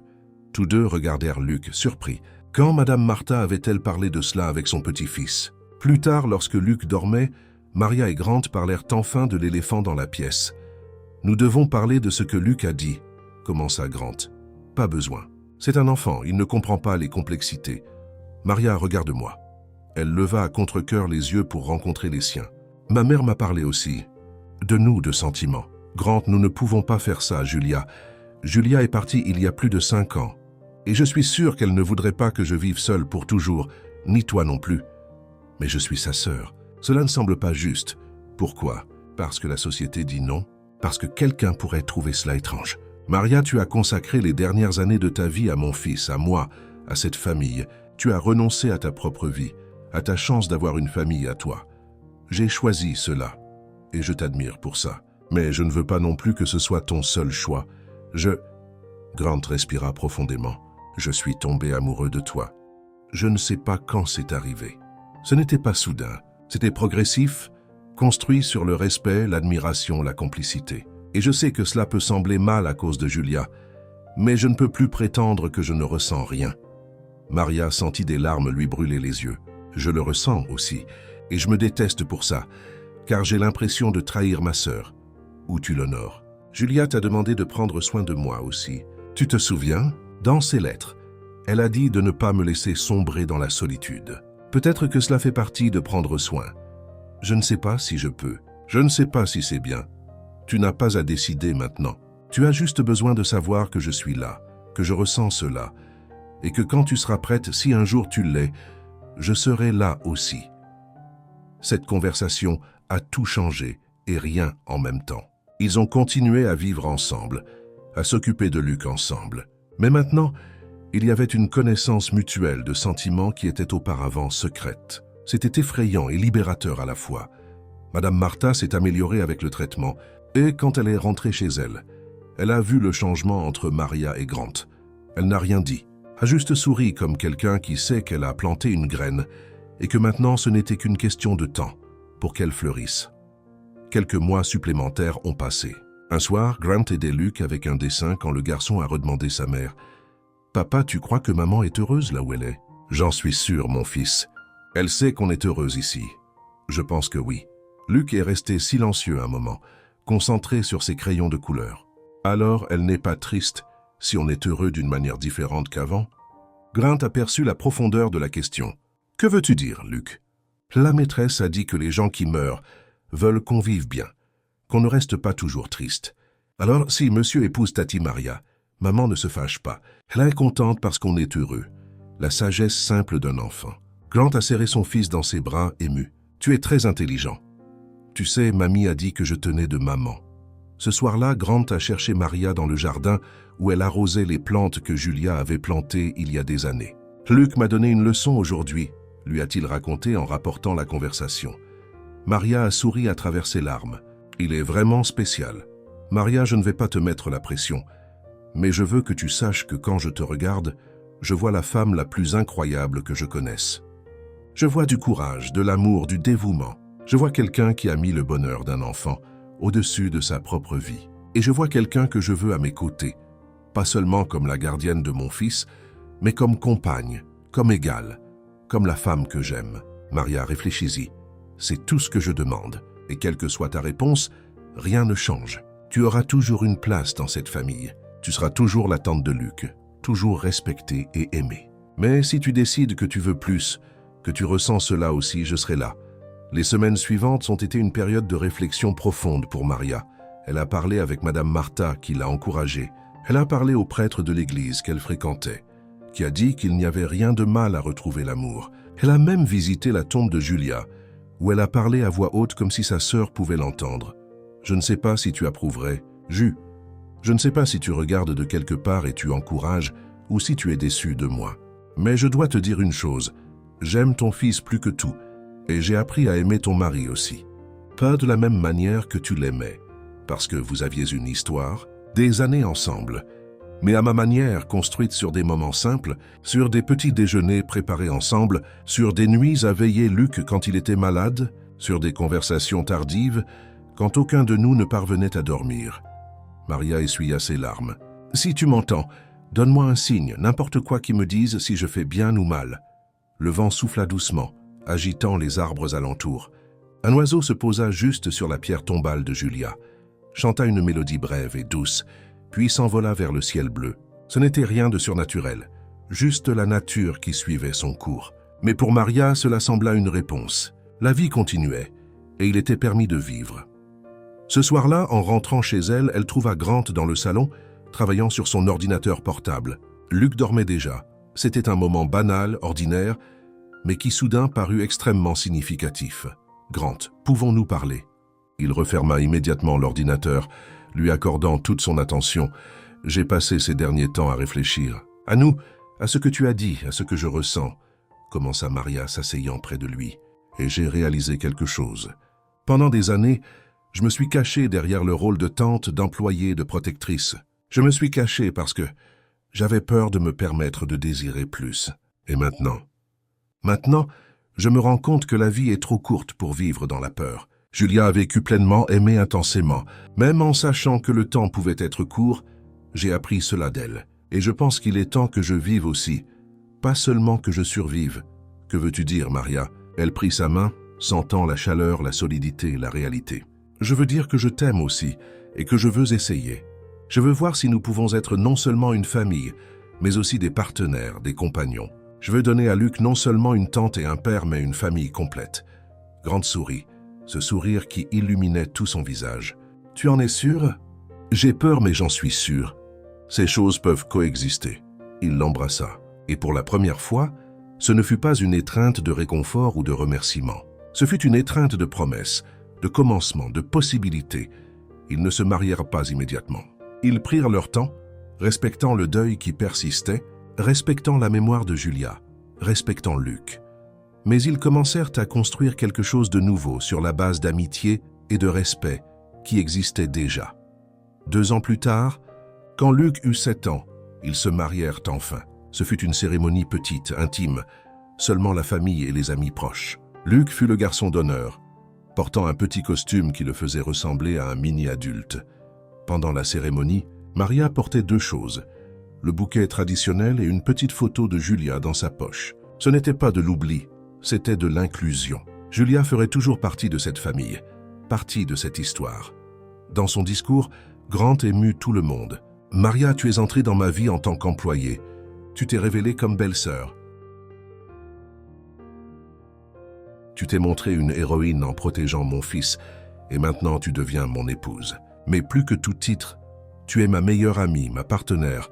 Tous deux regardèrent Luc, surpris. Quand Madame Martha avait-elle parlé de cela avec son petit-fils? Plus tard, lorsque Luc dormait, Maria et Grant parlèrent enfin de l'éléphant dans la pièce. « Nous devons parler de ce que Luc a dit, » commença Grant. « Pas besoin. C'est un enfant, il ne comprend pas les complexités. Maria, regarde-moi. » Elle leva à contre-cœur les yeux pour rencontrer les siens. « Ma mère m'a parlé aussi. De nous, de sentiments. Grant, nous ne pouvons pas faire ça, Julia. Julia est partie il y a plus de 5 ans. Et je suis sûr qu'elle ne voudrait pas que je vive seule pour toujours, ni toi non plus. Mais je suis sa sœur. Cela ne semble pas juste. Pourquoi? Parce que la société dit non? Parce que quelqu'un pourrait trouver cela étrange. » Maria, tu as consacré les dernières années de ta vie à mon fils, à moi, à cette famille. Tu as renoncé à ta propre vie, à ta chance d'avoir une famille à toi. J'ai choisi cela, et je t'admire pour ça. Mais je ne veux pas non plus que ce soit ton seul choix. Grant respira profondément. Je suis tombé amoureux de toi. Je ne sais pas quand c'est arrivé. Ce n'était pas soudain, c'était progressif, construit sur le respect, l'admiration, la complicité. Et je sais que cela peut sembler mal à cause de Julia, mais je ne peux plus prétendre que je ne ressens rien. Maria sentit des larmes lui brûler les yeux. Je le ressens aussi, et je me déteste pour ça, car j'ai l'impression de trahir ma sœur. Ou tu l'honores. Julia t'a demandé de prendre soin de moi aussi. Tu te souviens? Dans ses lettres, elle a dit de ne pas me laisser sombrer dans la solitude. Peut-être que cela fait partie de prendre soin. Je ne sais pas si je peux. Je ne sais pas si c'est bien. Tu n'as pas à décider maintenant. Tu as juste besoin de savoir que je suis là, que je ressens cela, et que quand tu seras prête, si un jour tu l'es, je serai là aussi. Cette conversation a tout changé et rien en même temps. Ils ont continué à vivre ensemble, à s'occuper de Luc ensemble. Mais maintenant, il y avait une connaissance mutuelle de sentiments qui était auparavant secrète. C'était effrayant et libérateur à la fois. Madame Martha s'est améliorée avec le traitement, et quand elle est rentrée chez elle, elle a vu le changement entre Maria et Grant. Elle n'a rien dit, a juste souri comme quelqu'un qui sait qu'elle a planté une graine et que maintenant ce n'était qu'une question de temps pour qu'elle fleurisse. Quelques mois supplémentaires ont passé. Un soir, Grant aidait Luc avec un dessin quand le garçon a redemandé sa mère « Papa, tu crois que maman est heureuse là où elle est ?»« J'en suis sûr, mon fils. Elle sait qu'on est heureuse ici. » « Je pense que oui. » Luc est resté silencieux un moment, concentré sur ses crayons de couleur. « Alors, elle n'est pas triste si on est heureux d'une manière différente qu'avant ?» Grant aperçut la profondeur de la question. « Que veux-tu dire, Luc ?» La maîtresse a dit que les gens qui meurent veulent qu'on vive bien, qu'on ne reste pas toujours triste. Alors, si monsieur épouse Tati Maria, maman ne se fâche pas. Elle est contente parce qu'on est heureux. La sagesse simple d'un enfant. Grant a serré son fils dans ses bras, ému. « Tu es très intelligent. Tu sais, mamie a dit que je tenais de maman. » Ce soir-là, Grant a cherché Maria dans le jardin où elle arrosait les plantes que Julia avait plantées il y a des années. « Luc m'a donné une leçon aujourd'hui, » lui a-t-il raconté en rapportant la conversation. Maria a souri à travers ses larmes. « Il est vraiment spécial. Maria, je ne vais pas te mettre la pression, mais je veux que tu saches que quand je te regarde, je vois la femme la plus incroyable que je connaisse. Je vois du courage, de l'amour, du dévouement. Je vois quelqu'un qui a mis le bonheur d'un enfant au-dessus de sa propre vie. Et je vois quelqu'un que je veux à mes côtés, pas seulement comme la gardienne de mon fils, mais comme compagne, comme égale, comme la femme que j'aime. » Maria, réfléchis-y. C'est tout ce que je demande. Et quelle que soit ta réponse, rien ne change. Tu auras toujours une place dans cette famille. Tu seras toujours la tante de Luc, toujours respectée et aimée. Mais si tu décides que tu veux plus, que tu ressens cela aussi, je serai là. Les semaines suivantes ont été une période de réflexion profonde pour Maria. Elle a parlé avec Madame Martha, qui l'a encouragée. Elle a parlé au prêtre de l'église qu'elle fréquentait, qui a dit qu'il n'y avait rien de mal à retrouver l'amour. Elle a même visité la tombe de Julia, où elle a parlé à voix haute comme si sa sœur pouvait l'entendre. Je ne sais pas si tu approuverais, je ne sais pas si tu regardes de quelque part et tu encourages, ou si tu es déçu de moi. Mais je dois te dire une chose, j'aime ton fils plus que tout, et j'ai appris à aimer ton mari aussi. Pas de la même manière que tu l'aimais, parce que vous aviez une histoire, des années ensemble, mais à ma manière, construite sur des moments simples, sur des petits déjeuners préparés ensemble, sur des nuits à veiller Luc quand il était malade, sur des conversations tardives, quand aucun de nous ne parvenait à dormir. Maria essuya ses larmes. « Si tu m'entends, donne-moi un signe, n'importe quoi qui me dise si je fais bien ou mal. » Le vent souffla doucement, agitant les arbres alentours. Un oiseau se posa juste sur la pierre tombale de Julia, chanta une mélodie brève et douce, puis s'envola vers le ciel bleu. Ce n'était rien de surnaturel, juste la nature qui suivait son cours. Mais pour Maria, cela sembla une réponse. La vie continuait, et il était permis de vivre. Ce soir-là, en rentrant chez elle, elle trouva Grant dans le salon, travaillant sur son ordinateur portable. Luc dormait déjà. C'était un moment banal, ordinaire, mais qui soudain parut extrêmement significatif. « Grant, pouvons-nous parler ?» Il referma immédiatement l'ordinateur, lui accordant toute son attention, J'ai passé ces derniers temps à réfléchir. À nous, à ce que tu as dit, à ce que je ressens, commença Maria s'asseyant près de lui. Et j'ai réalisé quelque chose. Pendant des années, je me suis caché derrière le rôle de tante, d'employée, de protectrice. Je me suis caché parce que j'avais peur de me permettre de désirer plus. Et maintenant, je me rends compte que la vie est trop courte pour vivre dans la peur. Julia a vécu pleinement, aimé intensément. Même en sachant que le temps pouvait être court, j'ai appris cela d'elle. Et je pense qu'il est temps que je vive aussi. Pas seulement que je survive. Que veux-tu dire, Maria? Elle prit sa main, sentant la chaleur, la solidité, la réalité. Je veux dire que je t'aime aussi, et que je veux essayer. Je veux voir si nous pouvons être non seulement une famille, mais aussi des partenaires, des compagnons. Je veux donner à Luc non seulement une tante et un père, mais une famille complète. Grant sourit, ce sourire qui illuminait tout son visage. Tu en es sûr? J'ai peur, mais j'en suis sûr. Ces choses peuvent coexister. Il l'embrassa. Et pour la première fois, ce ne fut pas une étreinte de réconfort ou de remerciement. Ce fut une étreinte de promesses, de commencement, de possibilités. Ils ne se marièrent pas immédiatement. Ils prirent leur temps, respectant le deuil qui persistait, respectant la mémoire de Julia, respectant Luc. Mais ils commencèrent à construire quelque chose de nouveau sur la base d'amitié et de respect qui existait déjà. 2 ans plus tard, quand Luc eut 7 ans, ils se marièrent enfin. Ce fut une cérémonie petite, intime, seulement la famille et les amis proches. Luc fut le garçon d'honneur, portant un petit costume qui le faisait ressembler à un mini-adulte. Pendant la cérémonie, Maria portait 2 choses, le bouquet traditionnel et une petite photo de Julia dans sa poche. Ce n'était pas de l'oubli, c'était de l'inclusion. Julia ferait toujours partie de cette famille, partie de cette histoire. Dans son discours, Grant émut tout le monde. « Maria, tu es entrée dans ma vie en tant qu'employée. Tu t'es révélée comme belle-sœur. Tu t'es montrée une héroïne en protégeant mon fils, et maintenant tu deviens mon épouse. Mais plus que tout titre, tu es ma meilleure amie, ma partenaire,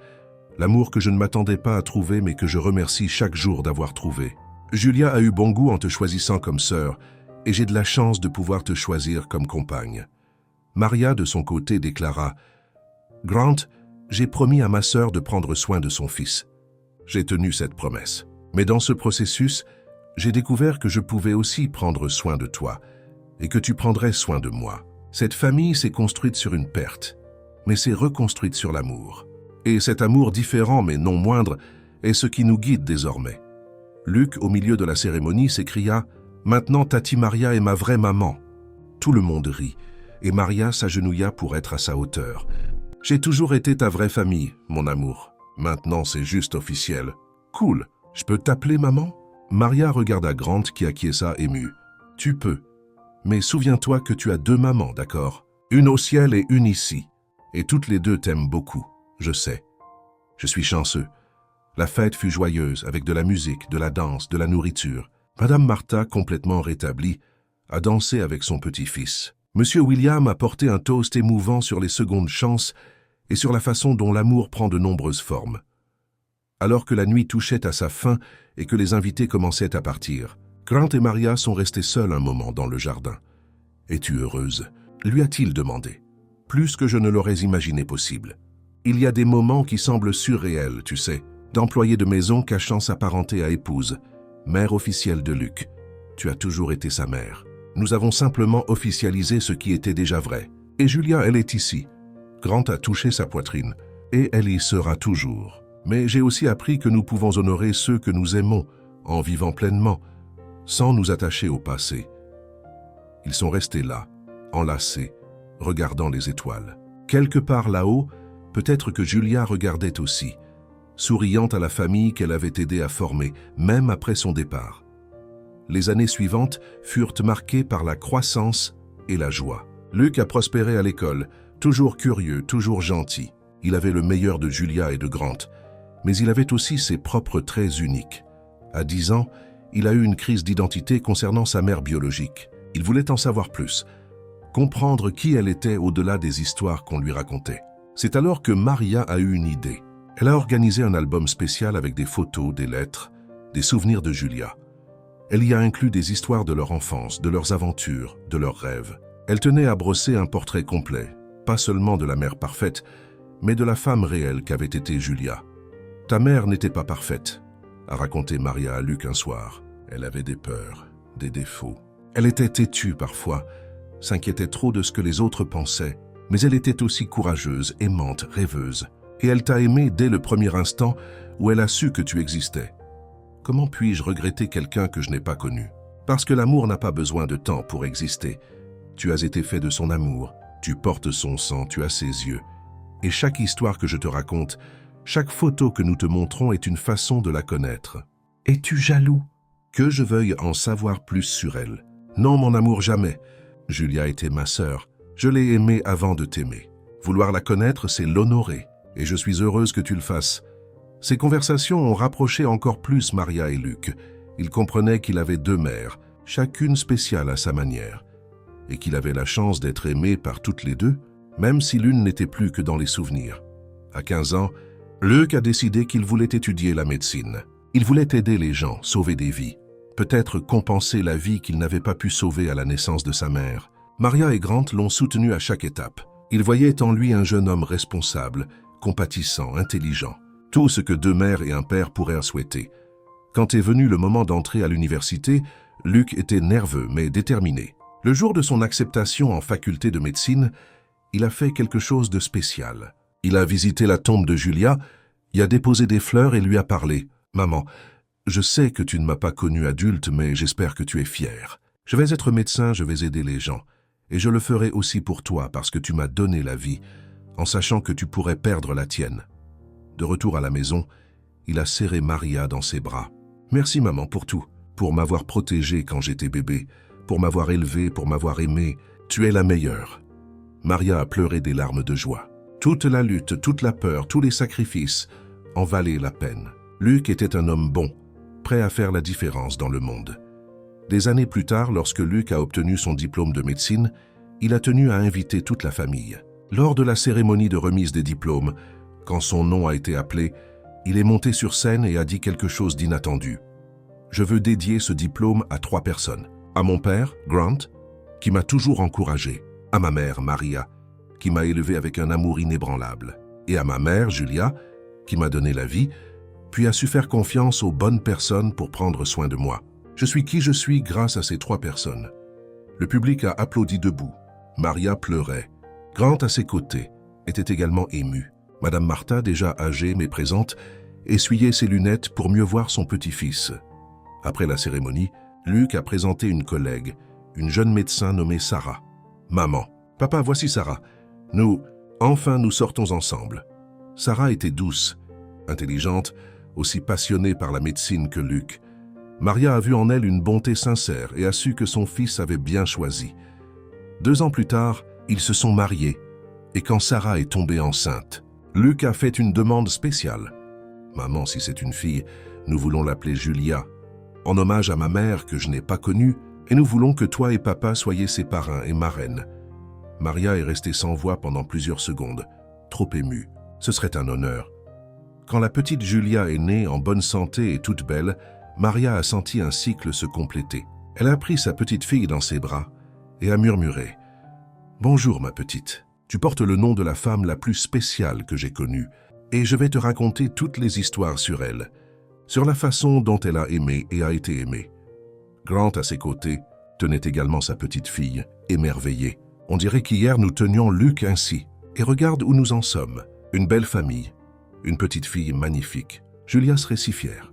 l'amour que je ne m'attendais pas à trouver mais que je remercie chaque jour d'avoir trouvé. Julia a eu bon goût en te choisissant comme sœur, et j'ai de la chance de pouvoir te choisir comme compagne. » Maria, de son côté, déclara « Grant, j'ai promis à ma sœur de prendre soin de son fils. J'ai tenu cette promesse. Mais dans ce processus, j'ai découvert que je pouvais aussi prendre soin de toi et que tu prendrais soin de moi. Cette famille s'est construite sur une perte, mais s'est reconstruite sur l'amour. Et cet amour différent mais non moindre est ce qui nous guide désormais. » Luc, au milieu de la cérémonie, s'écria « Maintenant, Tati Maria est ma vraie maman. » Tout le monde rit, et Maria s'agenouilla pour être à sa hauteur. « J'ai toujours été ta vraie famille, mon amour. Maintenant, c'est juste officiel. Cool, je peux t'appeler maman ?» Maria regarda Grant qui acquiesça ému. « Tu peux. Mais souviens-toi que tu as 2 mamans, d'accord? Une au ciel et une ici. Et toutes les 2 t'aiment beaucoup, je sais. Je suis chanceux. » La fête fut joyeuse, avec de la musique, de la danse, de la nourriture. Madame Martha, complètement rétablie, a dansé avec son petit-fils. Monsieur William a porté un toast émouvant sur les secondes chances et sur la façon dont l'amour prend de nombreuses formes. Alors que la nuit touchait à sa fin et que les invités commençaient à partir, Grant et Maria sont restés seuls un moment dans le jardin. « Es-tu heureuse ?» lui a-t-il demandé. Plus que je ne l'aurais imaginé possible. Il y a des moments qui semblent surréels, tu sais, d'employé de maison cachant sa parenté à épouse, mère officielle de Luc. Tu as toujours été sa mère. Nous avons simplement officialisé ce qui était déjà vrai. Et Julia, elle est ici. Grant a touché sa poitrine, et elle y sera toujours. Mais j'ai aussi appris que nous pouvons honorer ceux que nous aimons, en vivant pleinement, sans nous attacher au passé. Ils sont restés là, enlacés, regardant les étoiles. Quelque part là-haut, peut-être que Julia regardait aussi, souriant à la famille qu'elle avait aidé à former, même après son départ. Les années suivantes furent marquées par la croissance et la joie. Luc a prospéré à l'école, toujours curieux, toujours gentil. Il avait le meilleur de Julia et de Grant, mais il avait aussi ses propres traits uniques. À 10 ans, il a eu une crise d'identité concernant sa mère biologique. Il voulait en savoir plus, comprendre qui elle était au-delà des histoires qu'on lui racontait. C'est alors que Maria a eu une idée. Elle a organisé un album spécial avec des photos, des lettres, des souvenirs de Julia. Elle y a inclus des histoires de leur enfance, de leurs aventures, de leurs rêves. Elle tenait à brosser un portrait complet, pas seulement de la mère parfaite, mais de la femme réelle qu'avait été Julia. Ta mère n'était pas parfaite, a raconté Maria à Luc un soir. Elle avait des peurs, des défauts. Elle était têtue parfois, s'inquiétait trop de ce que les autres pensaient, mais elle était aussi courageuse, aimante, rêveuse. Et elle t'a aimé dès le premier instant où elle a su que tu existais. Comment puis-je regretter quelqu'un que je n'ai pas connu? Parce que l'amour n'a pas besoin de temps pour exister. Tu as été fait de son amour, tu portes son sang, tu as ses yeux. Et chaque histoire que je te raconte, chaque photo que nous te montrons est une façon de la connaître. Es-tu jaloux? Que je veuille en savoir plus sur elle? Non, mon amour, jamais. Julia était ma sœur. Je l'ai aimée avant de t'aimer. Vouloir la connaître, c'est l'honorer. Et je suis heureuse que tu le fasses. Ces conversations ont rapproché encore plus Maria et Luc. Ils comprenaient qu'il avait deux mères, chacune spéciale à sa manière, et qu'il avait la chance d'être aimé par toutes les deux, même si l'une n'était plus que dans les souvenirs. À 15 ans, Luc a décidé qu'il voulait étudier la médecine. Il voulait aider les gens, sauver des vies, peut-être compenser la vie qu'il n'avait pas pu sauver à la naissance de sa mère. Maria et Grant l'ont soutenu à chaque étape. Ils voyaient en lui un jeune homme responsable, compatissant, intelligent. Tout ce que deux mères et un père pourraient souhaiter. Quand est venu le moment d'entrer à l'université, Luc était nerveux mais déterminé. Le jour de son acceptation en faculté de médecine, il a fait quelque chose de spécial. Il a visité la tombe de Julia, y a déposé des fleurs et lui a parlé. « Maman, je sais que tu ne m'as pas connu adulte, mais j'espère que tu es fière. Je vais être médecin, je vais aider les gens. Et je le ferai aussi pour toi parce que tu m'as donné la vie, en sachant que tu pourrais perdre la tienne. » De retour à la maison, il a serré Maria dans ses bras. « Merci maman pour tout, pour m'avoir protégé quand j'étais bébé, pour m'avoir élevé, pour m'avoir aimé. Tu es la meilleure. » Maria a pleuré des larmes de joie. Toute la lutte, toute la peur, tous les sacrifices en valaient la peine. Luc était un homme bon, prêt à faire la différence dans le monde. Des années plus tard, lorsque Luc a obtenu son diplôme de médecine, il a tenu à inviter toute la famille. Lors de la cérémonie de remise des diplômes, quand son nom a été appelé, il est monté sur scène et a dit quelque chose d'inattendu. « Je veux dédier ce diplôme à 3 personnes. À mon père, Grant, qui m'a toujours encouragé. À ma mère, Maria, qui m'a élevé avec un amour inébranlable. Et à ma mère, Julia, qui m'a donné la vie, puis a su faire confiance aux bonnes personnes pour prendre soin de moi. Je suis qui je suis grâce à ces 3 personnes. » Le public a applaudi debout. Maria pleurait. Grant, à ses côtés, était également ému. Madame Martha, déjà âgée mais présente, essuyait ses lunettes pour mieux voir son petit-fils. Après la cérémonie, Luc a présenté une collègue, une jeune médecin nommée Sarah. « Maman, papa, voici Sarah. Nous sortons ensemble. » Sarah était douce, intelligente, aussi passionnée par la médecine que Luc. Maria a vu en elle une bonté sincère et a su que son fils avait bien choisi. 2 ans plus tard, ils se sont mariés, et quand Sarah est tombée enceinte, Luc a fait une demande spéciale. « Maman, si c'est une fille, nous voulons l'appeler Julia, en hommage à ma mère que je n'ai pas connue, et nous voulons que toi et papa soyez ses parrains et marraines. » Maria est restée sans voix pendant plusieurs secondes, trop émue. Ce serait un honneur. Quand la petite Julia est née en bonne santé et toute belle, Maria a senti un cycle se compléter. Elle a pris sa petite fille dans ses bras et a murmuré « Bonjour ma petite, tu portes le nom de la femme la plus spéciale que j'ai connue et je vais te raconter toutes les histoires sur elle, sur la façon dont elle a aimé et a été aimée. » Grant, à ses côtés, tenait également sa petite fille, émerveillée. On dirait qu'hier nous tenions Luc ainsi. Et regarde où nous en sommes. Une belle famille, une petite fille magnifique. Julia serait si fière.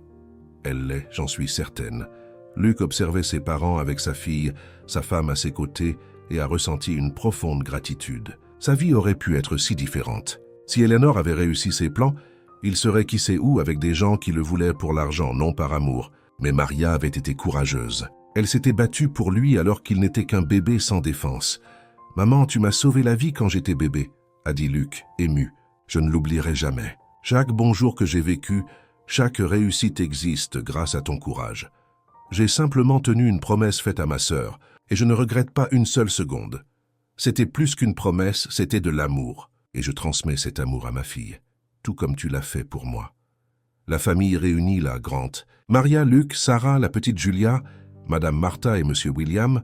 Elle l'est, j'en suis certaine. Luc observait ses parents avec sa fille, sa femme à ses côtés, et a ressenti une profonde gratitude. Sa vie aurait pu être si différente. Si Eleanor avait réussi ses plans, il serait qui sait où avec des gens qui le voulaient pour l'argent, non par amour. Mais Maria avait été courageuse. Elle s'était battue pour lui alors qu'il n'était qu'un bébé sans défense. « Maman, tu m'as sauvé la vie quand j'étais bébé », a dit Luc, ému. « Je ne l'oublierai jamais. Chaque bon jour que j'ai vécu, chaque réussite existe grâce à ton courage. J'ai simplement tenu une promesse faite à ma sœur, et je ne regrette pas une seule seconde. C'était plus qu'une promesse, c'était de l'amour, et je transmets cet amour à ma fille, tout comme tu l'as fait pour moi. » La famille réunie là, Grant, Maria, Luc, Sarah, la petite Julia, Madame Martha et Monsieur William,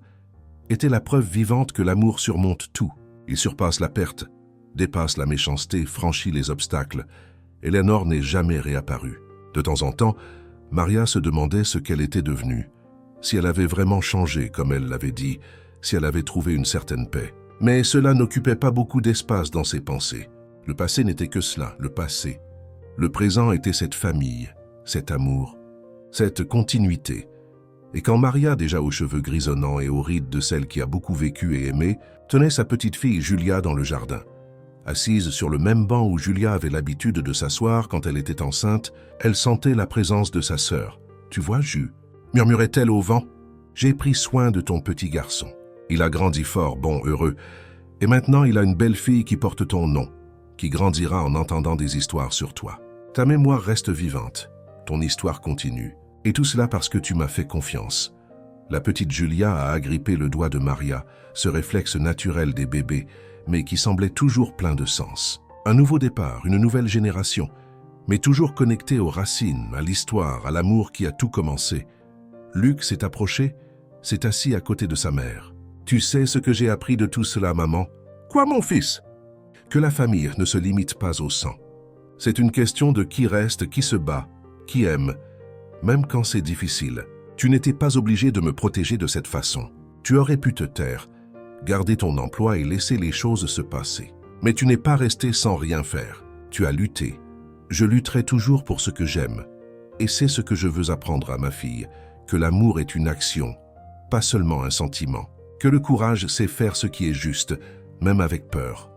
étaient la preuve vivante que l'amour surmonte tout. Il surpasse la perte, dépasse la méchanceté, franchit les obstacles. Eleanor n'est jamais réapparue. De temps en temps, Maria se demandait ce qu'elle était devenue, si elle avait vraiment changé comme elle l'avait dit, si elle avait trouvé une certaine paix. Mais cela n'occupait pas beaucoup d'espace dans ses pensées. Le passé n'était que cela, le passé. Le présent était cette famille, cet amour, cette continuité. Et quand Maria, déjà aux cheveux grisonnants et aux rides de celle qui a beaucoup vécu et aimé, tenait sa petite fille Julia dans le jardin. Assise sur le même banc où Julia avait l'habitude de s'asseoir quand elle était enceinte, elle sentait la présence de sa sœur. « Tu vois, Ju ?» murmurait-elle au vent. « J'ai pris soin de ton petit garçon. Il a grandi fort, bon, heureux. Et maintenant, il a une belle fille qui porte ton nom, qui grandira en entendant des histoires sur toi. Ta mémoire reste vivante, ton histoire continue. Et tout cela parce que tu m'as fait confiance. » La petite Julia a agrippé le doigt de Maria, ce réflexe naturel des bébés, mais qui semblait toujours plein de sens. Un nouveau départ, une nouvelle génération, mais toujours connecté aux racines, à l'histoire, à l'amour qui a tout commencé. Luc s'est approché, s'est assis à côté de sa mère. « Tu sais ce que j'ai appris de tout cela, maman ?»« Quoi, mon fils ?» ?»« Que la famille ne se limite pas au sang. C'est une question de qui reste, qui se bat, qui aime, même quand c'est difficile. Tu n'étais pas obligé de me protéger de cette façon. Tu aurais pu te taire, garder ton emploi et laisser les choses se passer. Mais tu n'es pas resté sans rien faire. Tu as lutté. Je lutterai toujours pour ce que j'aime. Et c'est ce que je veux apprendre à ma fille, que l'amour est une action, pas seulement un sentiment. Que le courage, c'est faire ce qui est juste, même avec peur.